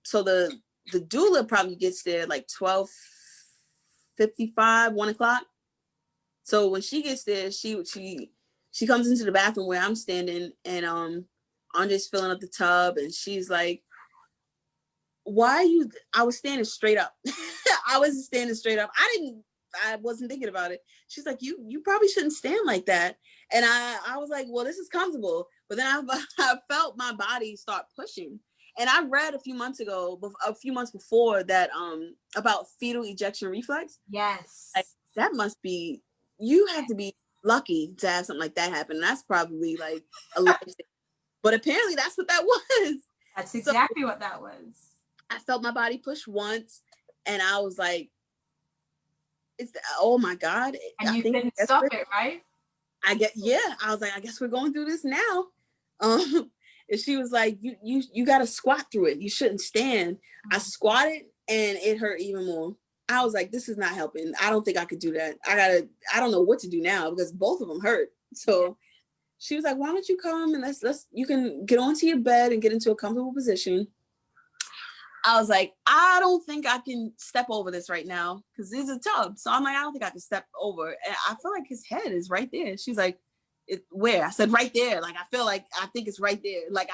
So the doula probably gets there like 12:55, 1:00. So when she gets there, she comes into the bathroom where I'm standing, and Andre's filling up the tub, and she's like, why are you, I was standing straight up. I wasn't standing straight up. I wasn't thinking about it. She's like, you probably shouldn't stand like that. And I was like, well, this is comfortable. But then I felt my body start pushing. And I read a few months before that about fetal ejection reflex. Yes. Like, that must be, you have to be lucky to have something like that happen. And that's probably like a life thing. But apparently that's what that was. That's exactly what that was. I felt my body push once, and I was like, oh my God. And you didn't stop it, right? I was like, I guess we're going through this now. And she was like, you got to squat through it. You shouldn't stand. I squatted and it hurt even more. I was like, this is not helping. I don't think I could do that. I don't know what to do now because both of them hurt. So she was like, why don't you come and you can get onto your bed and get into a comfortable position. I was like, I don't think I can step over this right now because there's a tub. So I'm like, I don't think I can step over. And I feel like his head is right there. She's like, where? I said, right there. Like, I think it's right there. Like,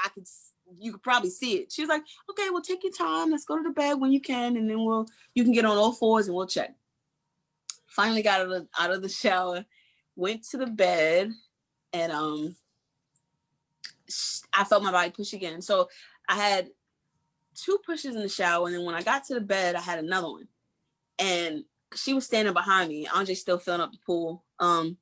you could probably see it. She was like, okay, well, take your time. Let's go to the bed when you can. And then you can get on all fours and we'll check. Finally got out of the shower, went to the bed, and I felt my body push again. So I had 2 pushes in the shower, and then when I got to the bed, I had another one, and she was standing behind me. Andre's still filling up the pool, and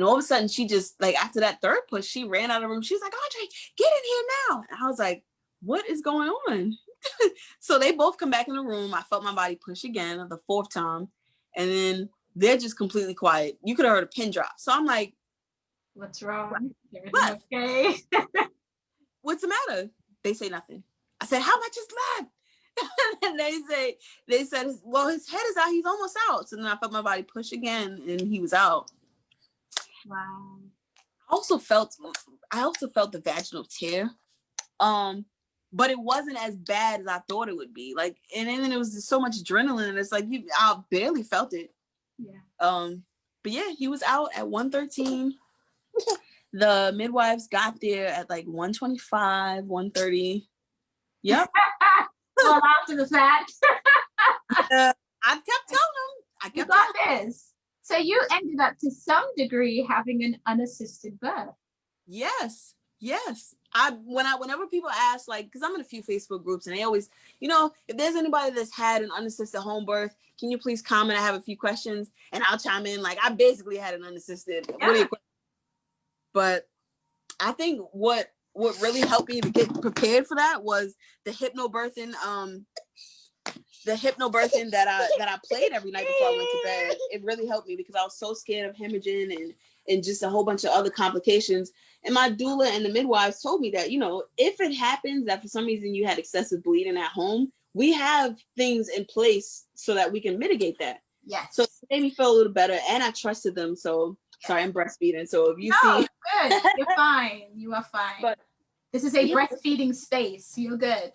all of a sudden, she just like after that 3rd push, she ran out of the room. She was like, Andre, get in here now. And I was like, what is going on? So they both come back in the room. I felt my body push again the 4th time, and then they're just completely quiet. You could have heard a pin drop. So I'm like, what's wrong? Everything okay? What's the matter? They say nothing. I said, how much is left? And they said, well, his head is out. He's almost out. So then I felt my body push again and he was out. Wow. I also felt the vaginal tear. But it wasn't as bad as I thought it would be. Like, and then it was just so much adrenaline. And it's like, I barely felt it. Yeah. But yeah, he was out at 1:13. The midwives got there at like 1:25, 1:30. Yep. Well, after the fact. I kept telling him. You got this. So you ended up to some degree having an unassisted birth. Yes. Whenever people ask, like, because I'm in a few Facebook groups and they always, if there's anybody that's had an unassisted home birth, can you please comment? I have a few questions and I'll chime in. Like, I basically had an unassisted. Yeah. But I think what really helped me to get prepared for that was the hypnobirthing that I played every night before I went to bed. It really helped me because I was so scared of hemorrhaging and just a whole bunch of other complications. And my doula and the midwives told me that, if it happens that for some reason you had excessive bleeding at home, we have things in place so that we can mitigate that. Yes. So it made me feel a little better and I trusted them. So sorry, I'm breastfeeding. So if you see. Good. You're fine. You are fine. But this is a breastfeeding space. You're good.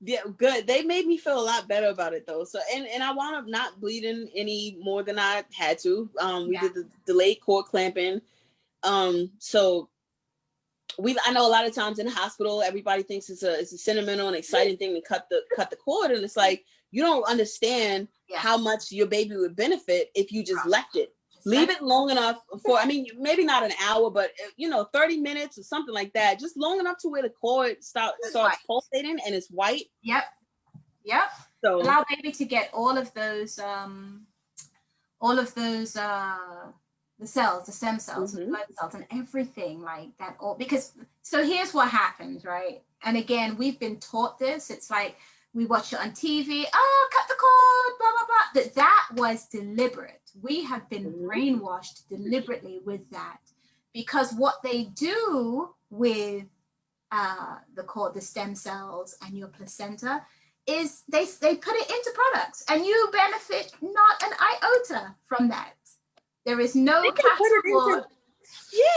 Yeah, good. They made me feel a lot better about it though. So and I wound up not bleeding any more than I had to. We did the delayed cord clamping. So I know a lot of times in the hospital, everybody thinks it's a sentimental and exciting thing to cut the cord, and it's like you don't understand how much your baby would benefit if you just left it. Leave it long enough for, I mean, maybe not an hour, but 30 minutes or something like that. Just long enough to where the cord starts pulsating and it's white. Yep. So allow baby to get all of those the cells, the stem cells, the blood cells, and everything like that. All because so here's what happens, right? And again, we've been taught this. It's like we watch it on TV. Oh, cut the cord, blah blah blah. That was deliberate. We have been brainwashed deliberately with that, because what they do with the stem cells and your placenta is they put it into products, and you benefit not an iota from that. There is no capital.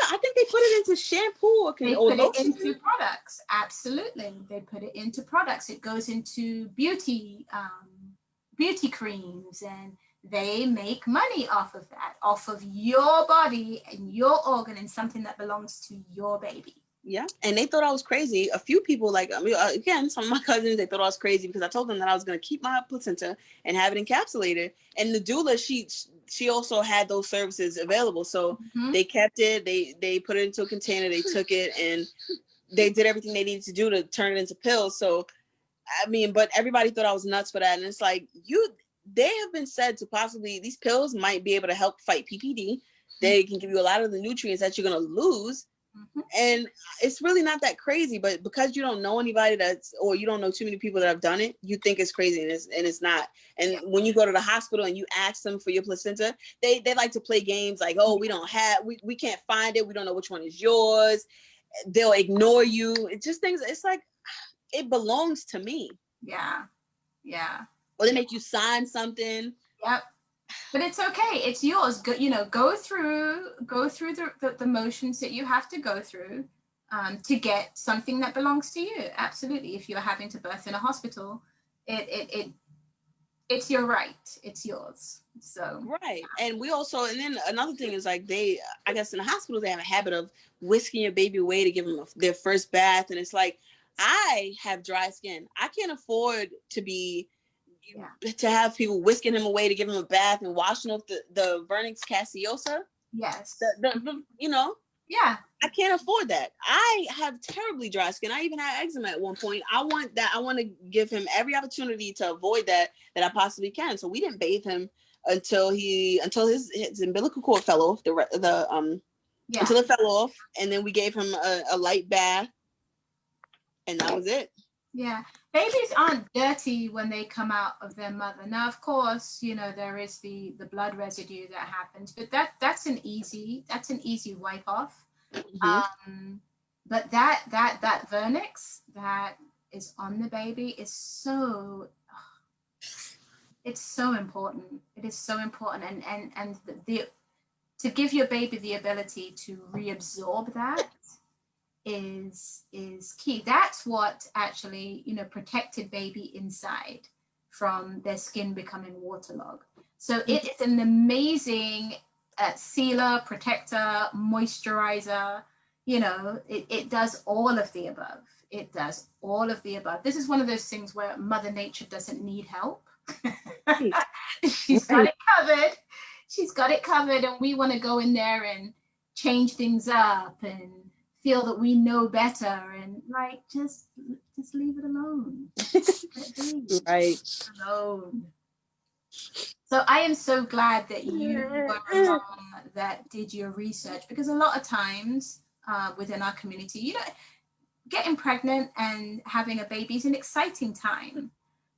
I think they put it into shampoo they put it into products. Absolutely, they put it into products. It goes into beauty creams, and they make money off of that, off of your body and your organ, and something that belongs to your baby. Yeah, and they thought I was crazy. A few people, again, some of my cousins, they thought I was crazy because I told them that I was going to keep my placenta and have it encapsulated. And the doula, she also had those services available, so they kept it. They put it into a container. They took it and they did everything they needed to do to turn it into pills. So, I mean, but everybody thought I was nuts for that. And it's like they have been said to possibly these pills might be able to help fight PPD. They can give you a lot of the nutrients that you're going to lose. And it's really not that crazy, but because you don't know anybody or you don't know too many people that have done it, you think it's crazy, and it's not. And when you go to the hospital and you ask them for your placenta, they like to play games like, oh, we can't find it, we don't know which one is yours. They'll ignore you. It's just things. It's like it belongs to me. Yeah. Or they make you sign something. Yep. But it's okay. It's yours. Go through the motions that you have to go through to get something that belongs to you. Absolutely. If you're having to birth in a hospital, it's your right. It's yours. So right. And then another thing is like I guess in the hospital they have a habit of whisking your baby away to give them their first bath, and it's like I have dry skin. I can't afford to have people whisking him away to give him a bath and washing off the vernix caseosa. Yes. Yeah. I can't afford that. I have terribly dry skin. I even had eczema at one point. I want to give him every opportunity to avoid that I possibly can. So we didn't bathe him until his umbilical cord fell off until it fell off, and then we gave him a light bath, and that was it. Yeah, babies aren't dirty when they come out of their mother. Now, of course, there is the blood residue that happens, but that's an easy wipe off. But that vernix that is on the baby is it's so important. It is so important, and to give your baby the ability to reabsorb that is key. That's what actually protected baby inside from their skin becoming waterlogged. So it is an amazing sealer, protector, moisturizer. It does all of the above. It does all of the above. This is one of those things where Mother Nature doesn't need help. She's got it covered. She's got it covered, and we want to go in there and change things up and feel that we know better, and just leave it alone. Right. Alone. So I am so glad that you were a mom that did your research, because a lot of times within our community, getting pregnant and having a baby is an exciting time,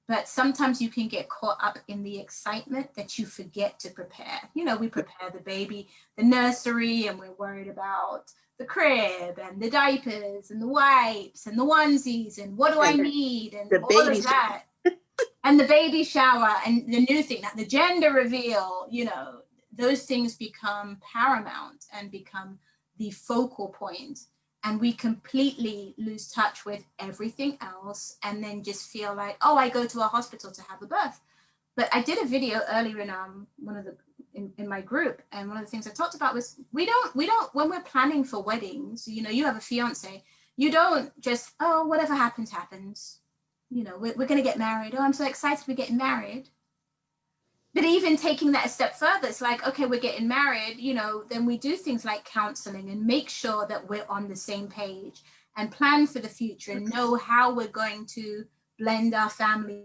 but sometimes you can get caught up in the excitement that you forget to prepare. We prepare the baby, the nursery, and we're worried about the crib and the diapers and the wipes and the onesies and what do I need and the all of that. And the baby shower and the new thing, the gender reveal, those things become paramount and become the focal point. And we completely lose touch with everything else, and then just feel like, oh, I go to a hospital to have a birth. But I did a video earlier in one of the in my group, and one of the things I talked about was we don't when we're planning for weddings, you know, you have a fiance, you don't just, oh, whatever happens happens, you know, we're going to get married, oh, I'm so excited we're getting married. But even taking that a step further, it's like, okay, we're getting married, you know, then we do things like counseling and make sure that we're on the same page and plan for the future and know how we're going to blend our families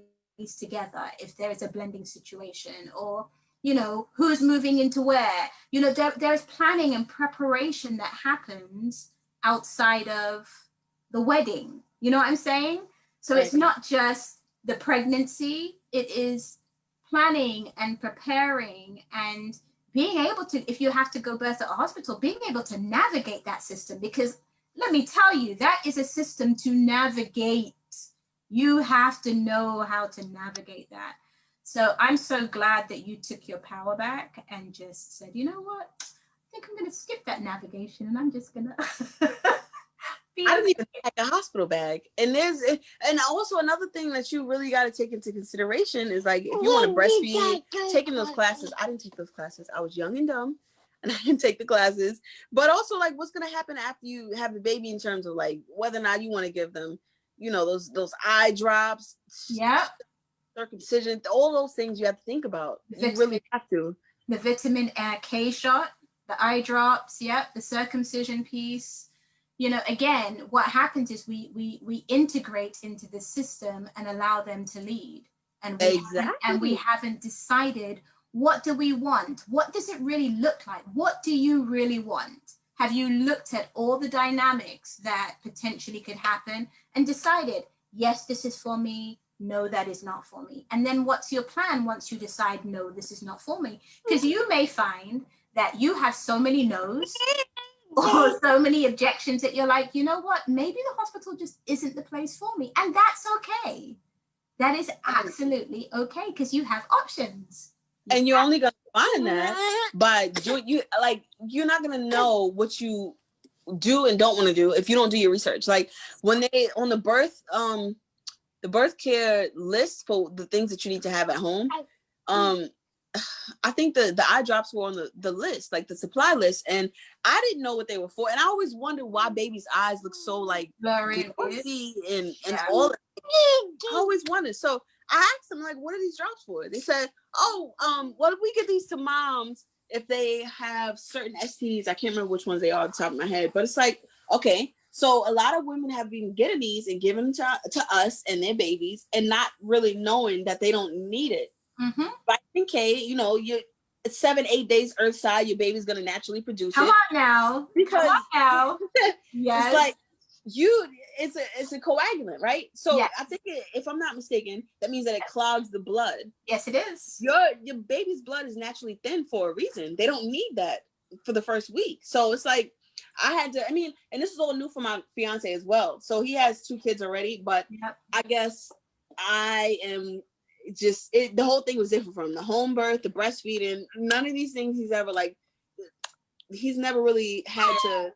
together if there is a blending situation, or, you know, who's moving into where. You know, there's planning and preparation that happens outside of the wedding. You know what I'm saying? So Right. it's not just the pregnancy, it is planning and preparing and being able to, if you have to go birth at a hospital, being able to navigate that system. Because let me tell you, that is a system to navigate. You have to know how to navigate that. So I'm so glad that you took your power back and just said, you know what? I think I'm going to skip that navigation and I'm just going to I didn't even pack a hospital bag. And also another thing that you really got to take into consideration is like, if you want to breastfeed, taking those classes. I didn't take those classes. I was young and dumb and I didn't take the classes. But also, like, what's going to happen after you have the baby in terms of like whether or not you want to give them, you know, those eye drops, yeah, circumcision, all those things you have to think about. You really have to. The vitamin K shot, the eye drops, yep, the circumcision piece. You know, again, what happens is we integrate into the system and allow them to lead. And we haven't decided, what do we want? What does it really look like? What do you really want? Have you looked at all the dynamics that potentially could happen and decided, yes, this is for me, no, that is not for me? And then what's your plan once you decide, no, this is not for me? Because you may find that you have so many no's or so many objections that you're like, you know what, maybe the hospital just isn't the place for me. And that's okay. That is absolutely okay, because you have options. And you're only gonna find that by you're not gonna know what you do and don't want to do if you don't do your research. Like when they on the birth care list for the things that you need to have at home, I think the eye drops were on the list, like the supply list, and I didn't know what they were for. And I always wondered why babies' eyes look so like blurry and all that. I always wondered. So I asked them, like, what are these drops for? They said, oh, well, we give these to moms if they have certain STDs. I can't remember which ones they are off the top of my head, but it's like, okay. So a lot of women have been getting these and giving them to us and their babies and not really knowing that they don't need it. Mm-hmm. Vitamin K, you know, you're 7-8 days earthside, your baby's gonna naturally produce Come it. on now. Because Come on now. Yes. It's like it's a coagulant, right? So yes. I think if I'm not mistaken, that means that it clogs the blood. Yes, it is. Your baby's blood is naturally thin for a reason. They don't need that for the first week. So it's like and this is all new for my fiance as well. So he has 2 kids already, but yep. I guess I am the whole thing was different from the home birth, the breastfeeding. None of these things he's never really had to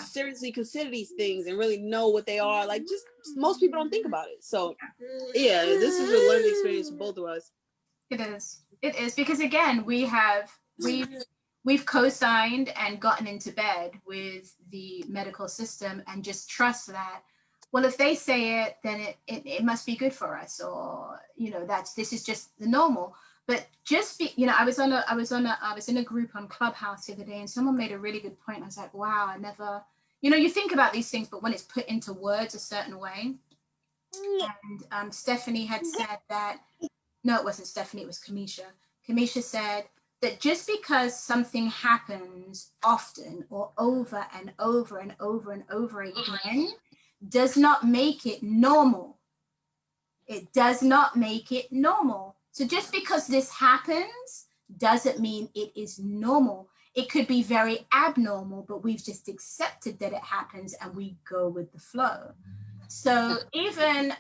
seriously consider these things and really know what they are. Like, just most people don't think about it. So yeah, this is a learning experience for both of us. It is because again, we've co-signed and gotten into bed with the medical system and just trust that, well, if they say it, then it must be good for us, or, you know, this is just the normal. But just I was in a group on Clubhouse the other day, and someone made a really good point. I was like, wow, I never, you think about these things, but when it's put into words a certain way. And Stephanie had said that, no, it wasn't Stephanie, it was Kamisha. Kamisha said that just because something happens often or over and over and over and over again does not make it normal. It does not make it normal. So just because this happens doesn't mean it is normal. It could be very abnormal, but we've just accepted that it happens and we go with the flow. So even,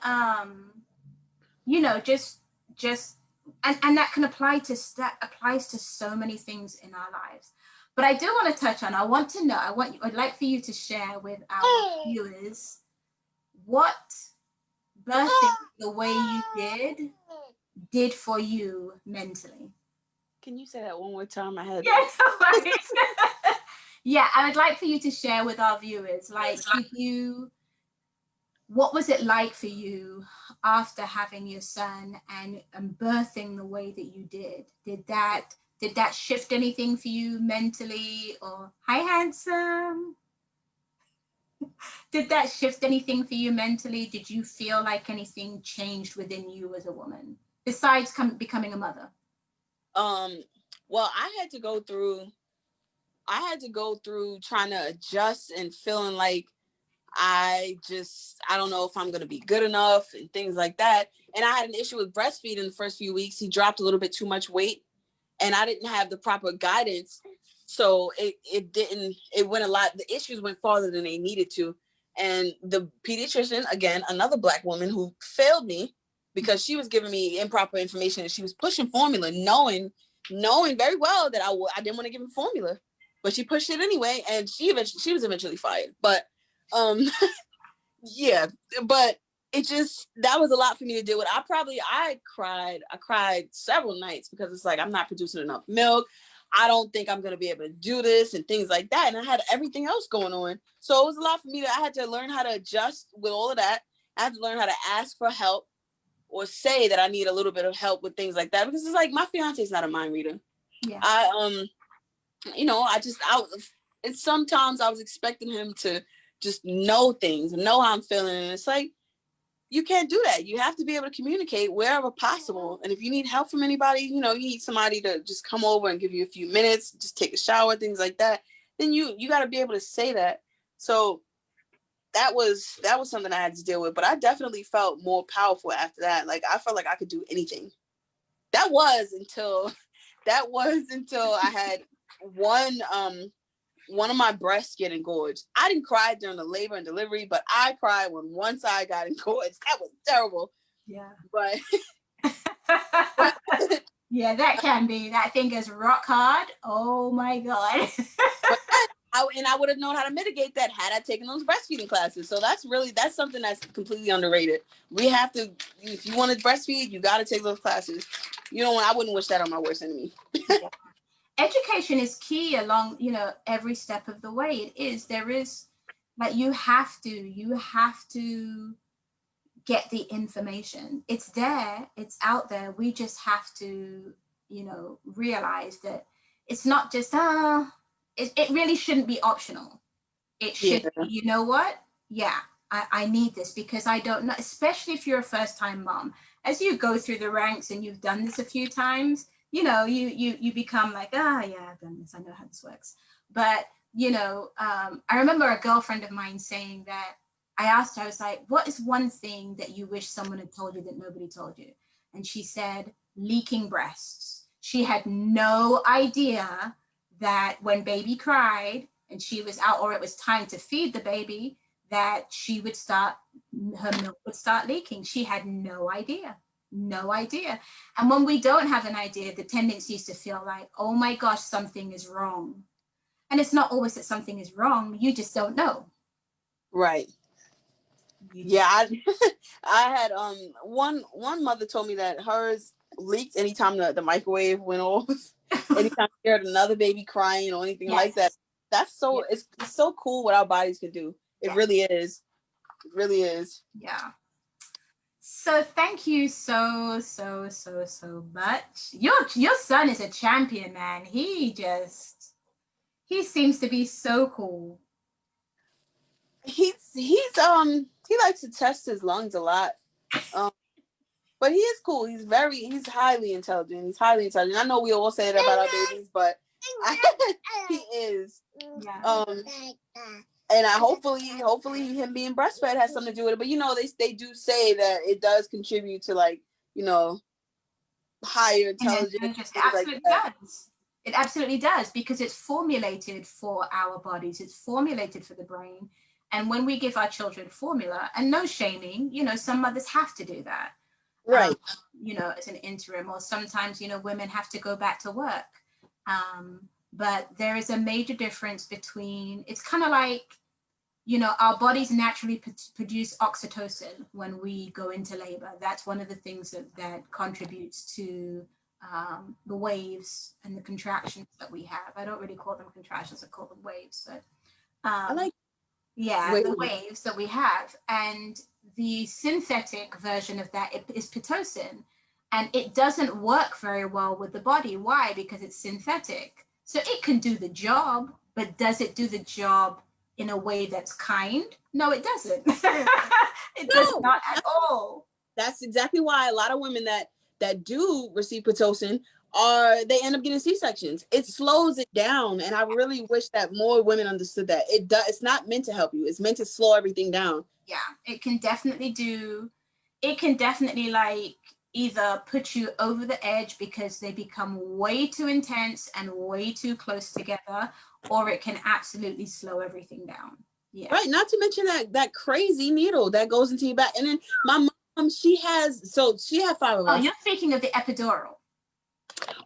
just and that applies to so many things in our lives. But I do want to touch on, I'd like for you to share with our viewers what birthing the way you did for you mentally. Can you say that one more time? I had. Yeah, no worries. Yeah, I would like for you to share with our viewers, like, what was it like for you after having your son and birthing the way that you did? Did that shift anything for you mentally? Or hi, handsome. Did that shift anything for you mentally? Did you feel like anything changed within you as a woman besides becoming a mother? Well, I had to go through trying to adjust and feeling like I don't know if I'm going to be good enough and things like that. And I had an issue with breastfeeding the first few weeks. He dropped a little bit too much weight and I didn't have the proper guidance. So it went the issues went farther than they needed to. And the pediatrician, again, another Black woman who failed me because she was giving me improper information and she was pushing formula, knowing very well that I didn't want to give him formula, but she pushed it anyway. And she was eventually fired. But, yeah, but that was a lot for me to deal with. I cried several nights because it's like, I'm not producing enough milk. I don't think I'm going to be able to do this and things like that. And I had everything else going on. So it was a lot for me I had to learn how to adjust with all of that. I had to learn how to ask for help or say that I need a little bit of help with things like that, because it's like, my fiance is not a mind reader. Yeah. And sometimes I was expecting him to just know things and know how I'm feeling. And it's like, you can't do that. You have to be able to communicate wherever possible. And if you need help from anybody, you need somebody to just come over and give you a few minutes, just take a shower, things like that, then you got to be able to say that. So that was something I had to deal with. But I definitely felt more powerful after that. Like, I felt like I could do anything. That was until I had one of my breasts get engorged. I didn't cry during the labor and delivery, but I cried when one side got engorged. That was terrible. Yeah. But yeah, that thing is rock hard. Oh my God. but I would have known how to mitigate that had I taken those breastfeeding classes. So that's something that's completely underrated. We have to, if you want to breastfeed, you got to take those classes. I wouldn't wish that on my worst enemy. Yeah. Education is key along, every step of the way. There is, like, you have to get the information. It's there, it's out there. We just have to, realize that it's not just, it really shouldn't be optional. It should Yeah. be, you know what? Yeah, I need this because I don't know, especially if you're a first time mom. As you go through the ranks and you've done this a few times, you become like, yeah, I've done this. I know how this works. But, I remember a girlfriend of mine saying that I asked her, I was like, what is one thing that you wish someone had told you that nobody told you? And she said, leaking breasts. She had no idea that when baby cried and she was out, or it was time to feed the baby, that her milk would start leaking. She had no idea. No idea. And when we don't have an idea, the tendency is to feel like, oh my gosh, something is wrong. And it's not always that something is wrong. You just don't know. Right. Yeah, I had one mother told me that hers leaked anytime the microwave went off, anytime she heard another baby crying or anything like that. That's so it's so cool what our bodies can do. It really is. It really is. Yeah. So thank you so much. Your son is a champion, man. He seems to be so cool. He likes to test his lungs a lot. But he is cool. He's highly intelligent. He's highly intelligent. I know we all say that about our babies, but he is. Yeah. And hopefully him being breastfed has something to do with it. But they do say that it does contribute to, like, higher intelligence. It absolutely does. It absolutely does, because it's formulated for our bodies. It's formulated for the brain. And when we give our children formula, and no shaming, some mothers have to do that. Right. As an interim, or sometimes, women have to go back to work. But there is a major difference between, it's kind of like, our bodies naturally produce oxytocin when we go into labor. That's one of the things that contributes to the waves and the contractions that we have. I don't really call them contractions, I call them waves, but I like yeah, wait. the waves that we have. And the synthetic version of that is Pitocin. And it doesn't work very well with the body. Why? Because it's synthetic. So it can do the job, but does it do the job in a way that's kind? No, it doesn't. It does No, not at all. that's exactly why a lot of women that do receive pitocin are they end up getting C-sections. It slows it down, and I really wish that more women understood that it does. It's not meant to help you. It's meant to slow everything down. Yeah, it can definitely like either put you over the edge because they become way too intense and way too close together, or it can absolutely slow everything down. Yeah. Right. Not to mention that crazy needle that goes into your back. And then my mom, she had 5 of Oh, us. you're speaking of the epidural.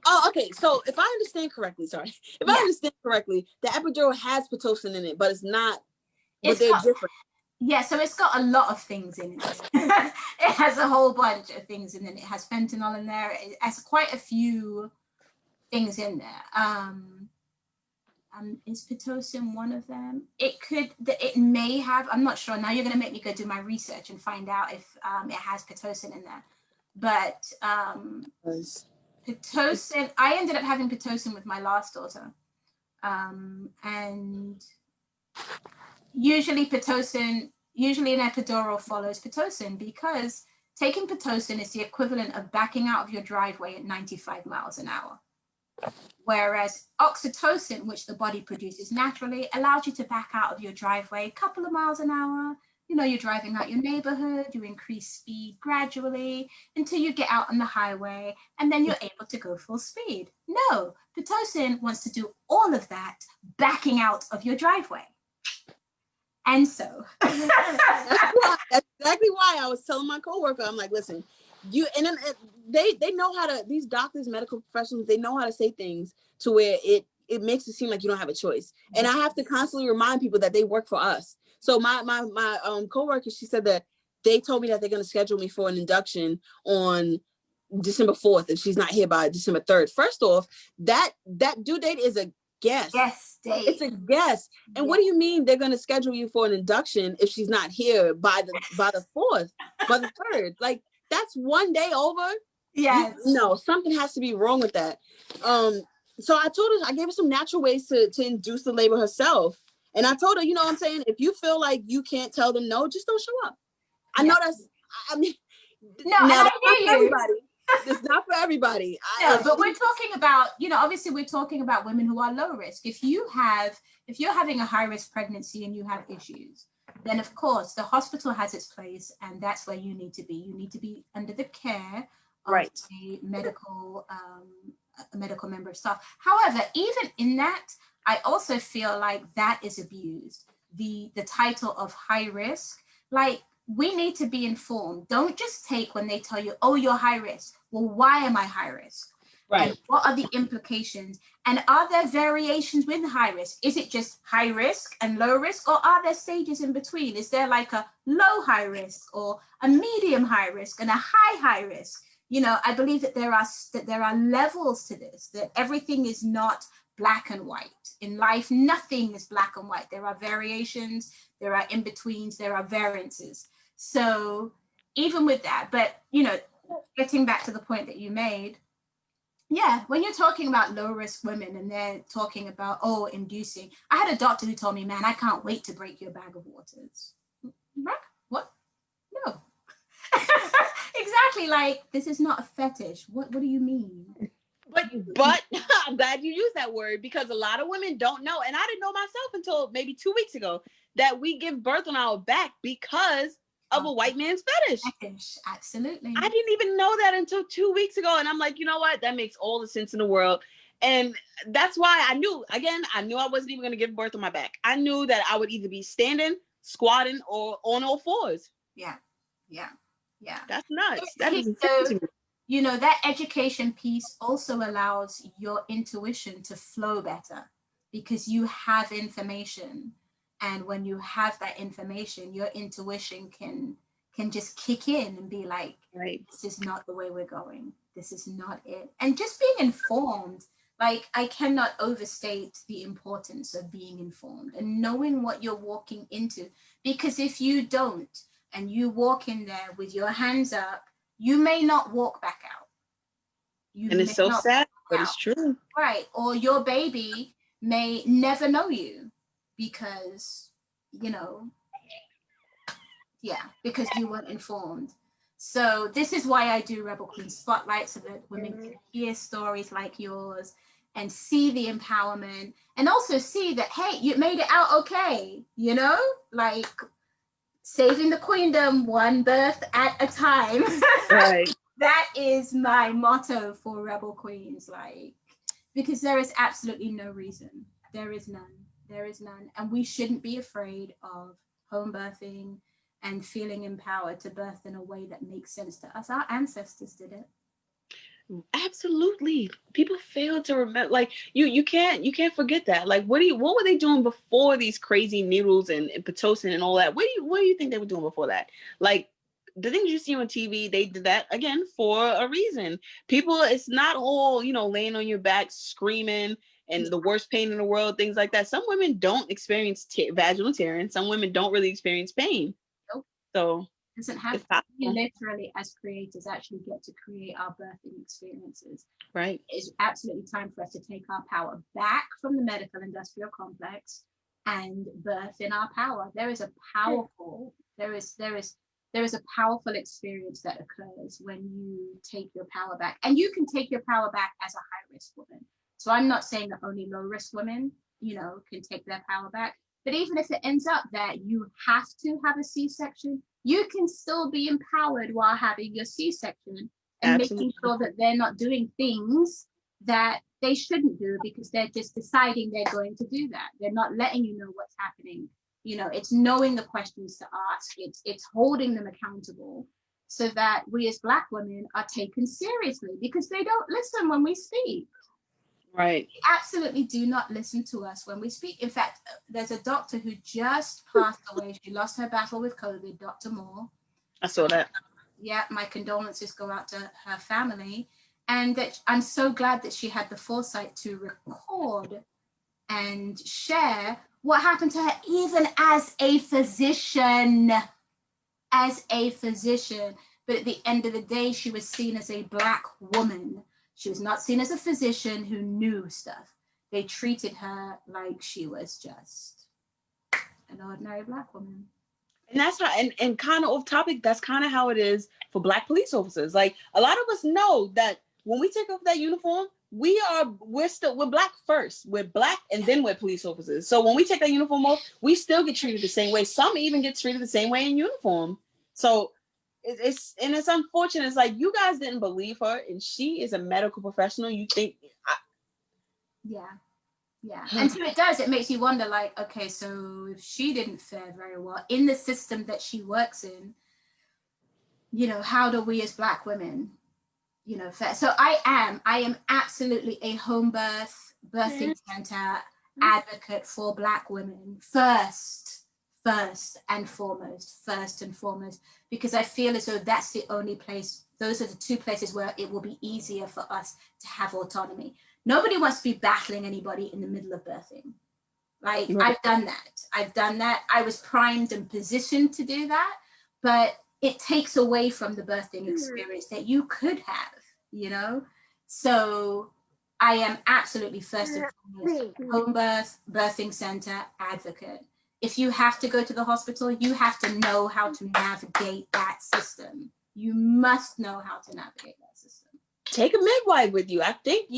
Oh, okay. So if I understand correctly, sorry. If I understand correctly, the epidural has pitocin in it, but it's not, but It's they're got, different. yeah, so it's got a lot of things in it. It has a whole bunch of things in it. It has fentanyl in there. It has quite a few things in there. Is Pitocin one of them? It may have, I'm not sure. Now you're going to make me go do my research and find out if it has Pitocin in there. But Pitocin, I ended up having Pitocin with my last daughter. And usually an epidural follows Pitocin because taking Pitocin is the equivalent of backing out of your driveway at 95 miles an hour. Whereas oxytocin, which the body produces naturally, allows you to back out of your driveway a couple of miles an hour. You know, you're driving out your neighborhood, you increase speed gradually until you get out on the highway, and then you're able to go full speed. No, Pitocin wants to do all of that backing out of your driveway. And so that's exactly why I was telling my coworker, I'm like, listen, they know how to, these doctors, medical professionals, they know how to say things to where it makes it seem like you don't have a choice. And I have to constantly remind people that they work for us. So my coworker, she said that they told me that they're going to schedule me for an induction on December 4th if she's not here by December 3rd. First off, that due date is a guess. date. It's a guess. And what do you mean they're going to schedule you for an induction if she's not here by the 4th, by the 3rd? Like, that's one day over. Yes. No, something has to be wrong with that. So I gave her some natural ways to induce the labor herself. And I told her, you know what I'm saying? If you feel like you can't tell them no, just don't show up. I know I mean, no, and I hear you. Everybody. It's not for everybody. No, but we're talking about, obviously we're talking about women who are low risk. If you're having a high risk pregnancy and you have issues, then of course the hospital has its place, and that's where you need to be. You need to be under the care of a medical member of staff. However, even in that, I also feel like that is abused. The title of high risk, like, we need to be informed. Don't just take when they tell you, oh, you're high risk. Well, why am I high risk? Right. And what are the implications? And are there variations with high risk? Is it just high risk and low risk, or are there stages in between? Is there like a low high risk or a medium high risk and a high risk? I believe that there are levels to this, that everything is not black and white. In life, nothing is black and white. There are variations, there are in-betweens, there are variances. So even with that, but, getting back to the point that you made, yeah, when you're talking about low risk women and they're talking about, inducing, I had a doctor who told me, man, I can't wait to break your bag of waters. What? No. Exactly. Like, this is not a fetish. What do you mean? But I'm glad you used that word, because a lot of women don't know, and I didn't know myself until maybe 2 weeks ago, that we give birth on our back because of a white man's fetish. Absolutely. I didn't even know that until 2 weeks ago, and I'm like, you know what? That makes all the sense in the world. And that's why I knew I wasn't even going to give birth on my back. I knew that I would either be standing, squatting, or on all fours. Yeah. That's nuts. That is insane to me. That education piece also allows your intuition to flow better because you have information. And when you have that information, your intuition can can just kick in and be like, Right. this is not the way we're going. This is not it. And just being informed, like I cannot overstate the importance of being informed and knowing what you're walking into. Because if you don't, and you walk in there with your hands up, you may not walk back out. You And may it's so not sad, walk but out. it's true. Right. Or your baby may never know you because, you know, yeah, because you weren't informed. So this is why I do Rebel Queen Spotlight, so that women can hear stories like yours and see the empowerment, and also see that, hey, you made it out okay, you know, like saving the queendom one birth at a time. Right. That is my motto for Rebel Queens, like, because there is absolutely no reason. There is none. There is none. And we shouldn't be afraid of home birthing and feeling empowered to birth in a way that makes sense to us. Our ancestors did it. Absolutely. People fail to remember, like you can't forget that. Like what were they doing before these crazy needles and Pitocin and all that? What do you think they were doing before that? Like the things you see on TV, they did that again for a reason. People, it's not all, laying on your back screaming and the worst pain in the world, things like that. Some women don't experience vaginal tearing. Some women don't really experience pain. Nope. So Doesn't have it's to. possible. We literally, as creators, actually get to create our birthing experiences. Right. It's absolutely time for us to take our power back from the medical industrial complex and birth in our power. There is a powerful, there is a powerful experience that occurs when you take your power back. And you can take your power back as a high-risk woman. So I'm not saying that only low-risk women, can take their power back. But even if it ends up that you have to have a C-section, you can still be empowered while having your C-section and Absolutely. making sure that they're not doing things that they shouldn't do because they're just deciding they're going to do that. They're not letting you know what's happening. It's knowing the questions to ask. It's holding them accountable so that we as Black women are taken seriously, because they don't listen when we speak. Right. They absolutely do not listen to us when we speak. In fact, there's a doctor who just passed away. She lost her battle with COVID, Dr. Moore. I saw that. Yeah, my condolences go out to her family. And that I'm so glad that she had the foresight to record and share what happened to her, even as a physician. As a physician. But at the end of the day, she was seen as a Black woman. She was not seen as a physician who knew stuff. They treated her like she was just an ordinary Black woman. And that's how, and kind of off topic, that's kind of how it is for Black police officers. Like a lot of us know that when we take off that uniform, we're Black first. We're Black and then we're police officers. So when we take that uniform off, we still get treated the same way. Some even get treated the same way in uniform. So it's unfortunate. It's like, you guys didn't believe her, and she is a medical professional. You think, yeah. And so it makes you wonder, like, okay, so if she didn't fare very well in the system that she works in, how do we as Black women, fare? So I am absolutely a birthing center advocate for Black women first and foremost, because I feel as though that's the only place, those are the two places where it will be easier for us to have autonomy. Nobody wants to be battling anybody in the middle of birthing. Like, right. I've done that. I was primed and positioned to do that, but it takes away from the birthing experience that you could have, So I am absolutely first and foremost home birthing center advocate. If you have to go to the hospital, you have to know how to navigate that system. You must know how to navigate that system. Take a midwife with you. I think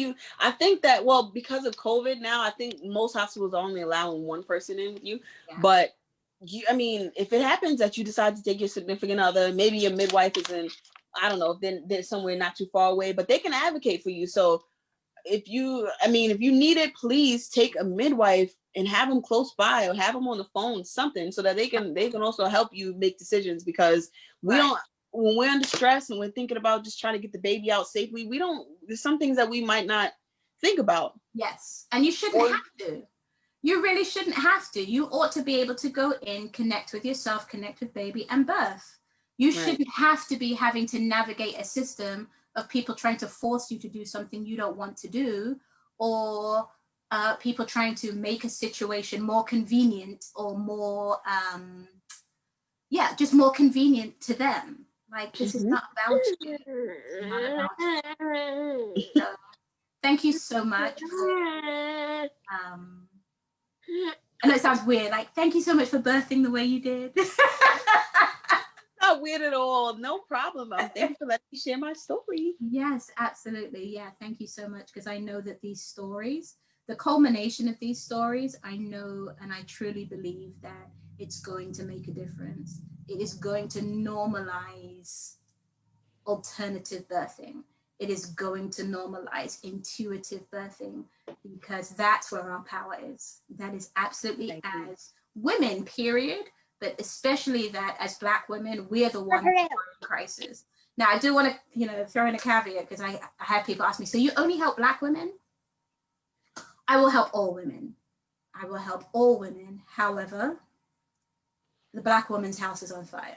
that, well, because of COVID now, I think most hospitals are only allowing one person in with you. Yeah. But if it happens that you decide to take your significant other, maybe your midwife is in, I don't know, if they're somewhere not too far away, but they can advocate for you. So if you need it, please take a midwife and have them close by, or have them on the phone, something, so that they can also help you make decisions, because we don't, when we're under stress and we're thinking about just trying to get the baby out safely, there's some things that we might not think about. Yes. And you shouldn't have to. You really shouldn't have to. You ought to be able to go in, connect with yourself, connect with baby, and birth. You Right. shouldn't have to be having to navigate a system of people trying to force you to do something you don't want to do, or people trying to make a situation more convenient or more, just more convenient to them. Like, this is not about you. It's not about you. So thank you so much for, I know it sounds weird, like, thank you so much for birthing the way you did. Not weird at all. No problem. Thank you for letting me share my story. Yes, absolutely. Yeah, thank you so much, because I know that these stories, the culmination of these stories, I know and I truly believe that it's going to make a difference. It is going to normalize alternative birthing. It is going to normalize intuitive birthing, because that's where our power is. That is absolutely, as women, period, but especially that as Black women, we're the ones who are in crisis. Now, I do want to, throw in a caveat, because I have people ask me, so you only help Black women? I will help all women. I will help all women. However, the Black woman's house is on fire.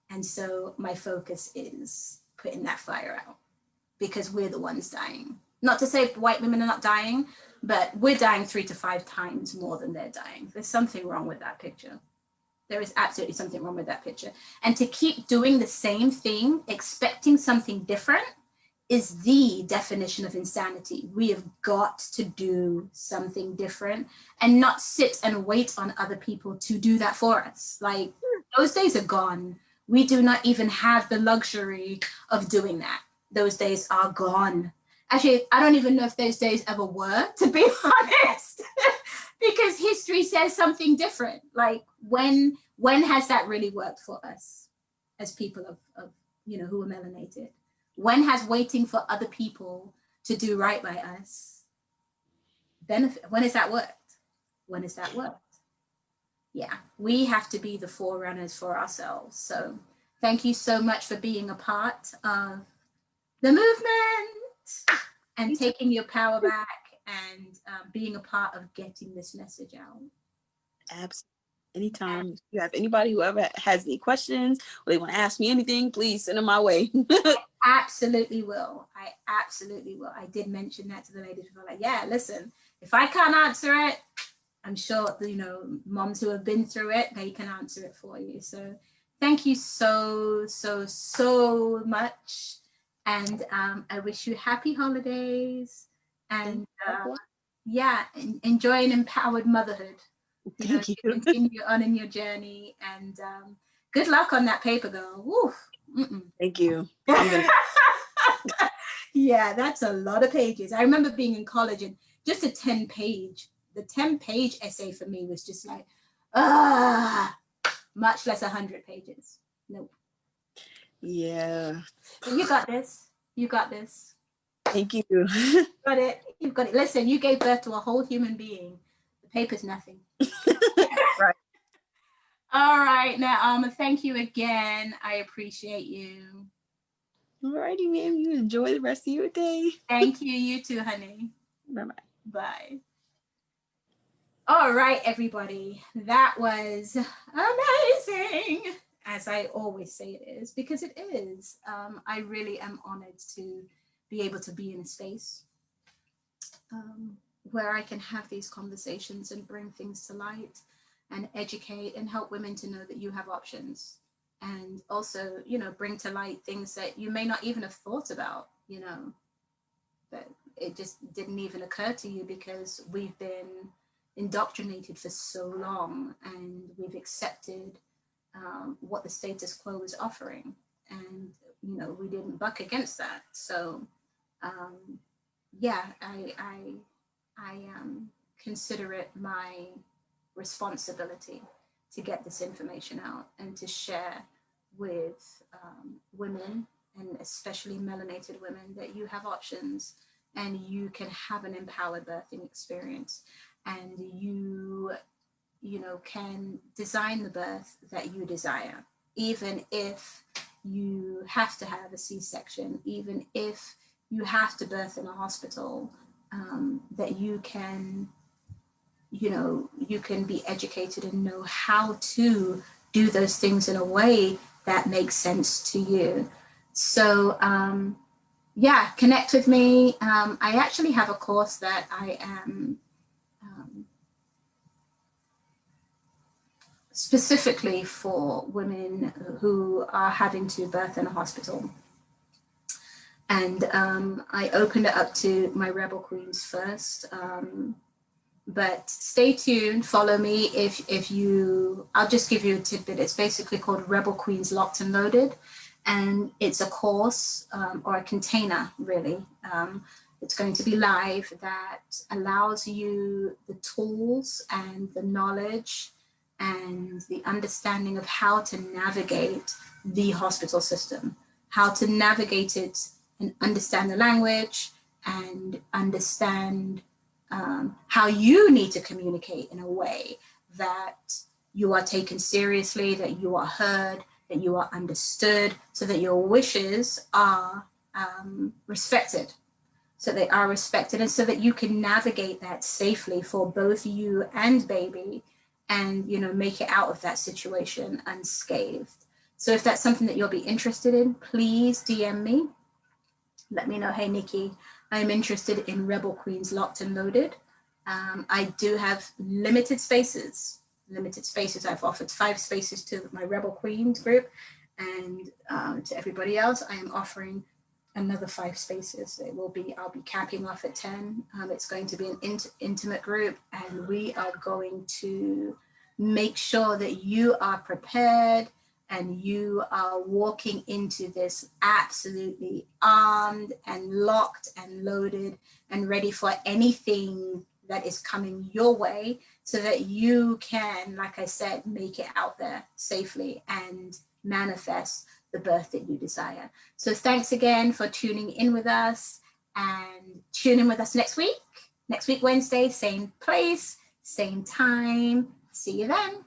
And so my focus is putting that fire out, because we're the ones dying. Not to say white women are not dying, but we're dying 3 to 5 times more than they're dying. There's something wrong with that picture. There is absolutely something wrong with that picture. And to keep doing the same thing, expecting something different, is the definition of insanity. We have got to do something different and not sit and wait on other people to do that for us. Like, those days are gone. We do not even have the luxury of doing that. Those days are gone. Actually, I don't even know if those days ever were, to be honest, because history says something different. Like, when has that really worked for us as people of who are melanated? When has waiting for other people to do right by us benefit? When has that worked? When has that worked? Yeah, we have to be the forerunners for ourselves. So thank you so much for being a part of the movement and taking your power back, and being a part of getting this message out. Absolutely. Anytime. If you have anybody who ever has any questions or they want to ask me anything, please send them my way. Absolutely will. I absolutely will. I did mention that to the ladies before. Like, yeah, listen, if I can't answer it, I'm sure, moms who have been through it, they can answer it for you. So thank you so, so, so much. And I wish you happy holidays. And enjoy an empowered motherhood. Thank you. Continue on in your journey. And good luck on that paper, girl. Woo. Thank you. Yeah, that's a lot of pages. I remember being in college, and just the 10-page essay for me was just like, much less 100 pages. Nope. Yeah. But you got this. You got this. Thank you. Got it. You've got it. Listen, you gave birth to a whole human being. The paper's nothing. Right. All right. Now, thank you again. I appreciate you. Alrighty, ma'am. You enjoy the rest of your day. Thank you. You too, honey. Bye-bye. Bye. All right, everybody. That was amazing. As I always say it is, because it is. I really am honored to be able to be in a space where I can have these conversations and bring things to light and educate and help women to know that you have options, and also, bring to light things that you may not even have thought about, that it just didn't even occur to you because we've been indoctrinated for so long, and we've accepted what the status quo is offering, and we didn't buck against that. So I consider it my responsibility to get this information out and to share with women, and especially melanated women, that you have options and you can have an empowered birthing experience, and you can design the birth that you desire, even if you have to have a C-section, even if you have to birth in a hospital, that you can be educated and know how to do those things in a way that makes sense to you. So yeah, connect with me. I actually have a course that I am specifically for women who are having to birth in a hospital. And I opened it up to my Rebel Queens first. But stay tuned, follow me if you, I'll just give you a tidbit. It's basically called Rebel Queens Locked and Loaded. And it's a course or a container, really. It's going to be live that allows you the tools and the knowledge and the understanding of how to navigate the hospital system, how to navigate it and understand the language and understand how you need to communicate in a way that you are taken seriously, that you are heard, that you are understood, so that your wishes are respected. So they are respected, and so that you can navigate that safely for both you and baby, and make it out of that situation unscathed. So if that's something that you'll be interested in, please DM me. Let me know, hey Nikki, I am interested in Rebel Queens Locked and Loaded. I do have limited spaces. I've offered 5 spaces to my Rebel Queens group, and to everybody else, I am offering another 5 spaces. I'll be capping off at 10. It's going to be an intimate group, and we are going to make sure that you are prepared and you are walking into this absolutely armed and locked and loaded and ready for anything that is coming your way, so that you can, like I said, make it out there safely and manifest the birth that you desire. So thanks again for tuning in with us, and tune in with us next week. Next week, Wednesday, same place, same time. See you then.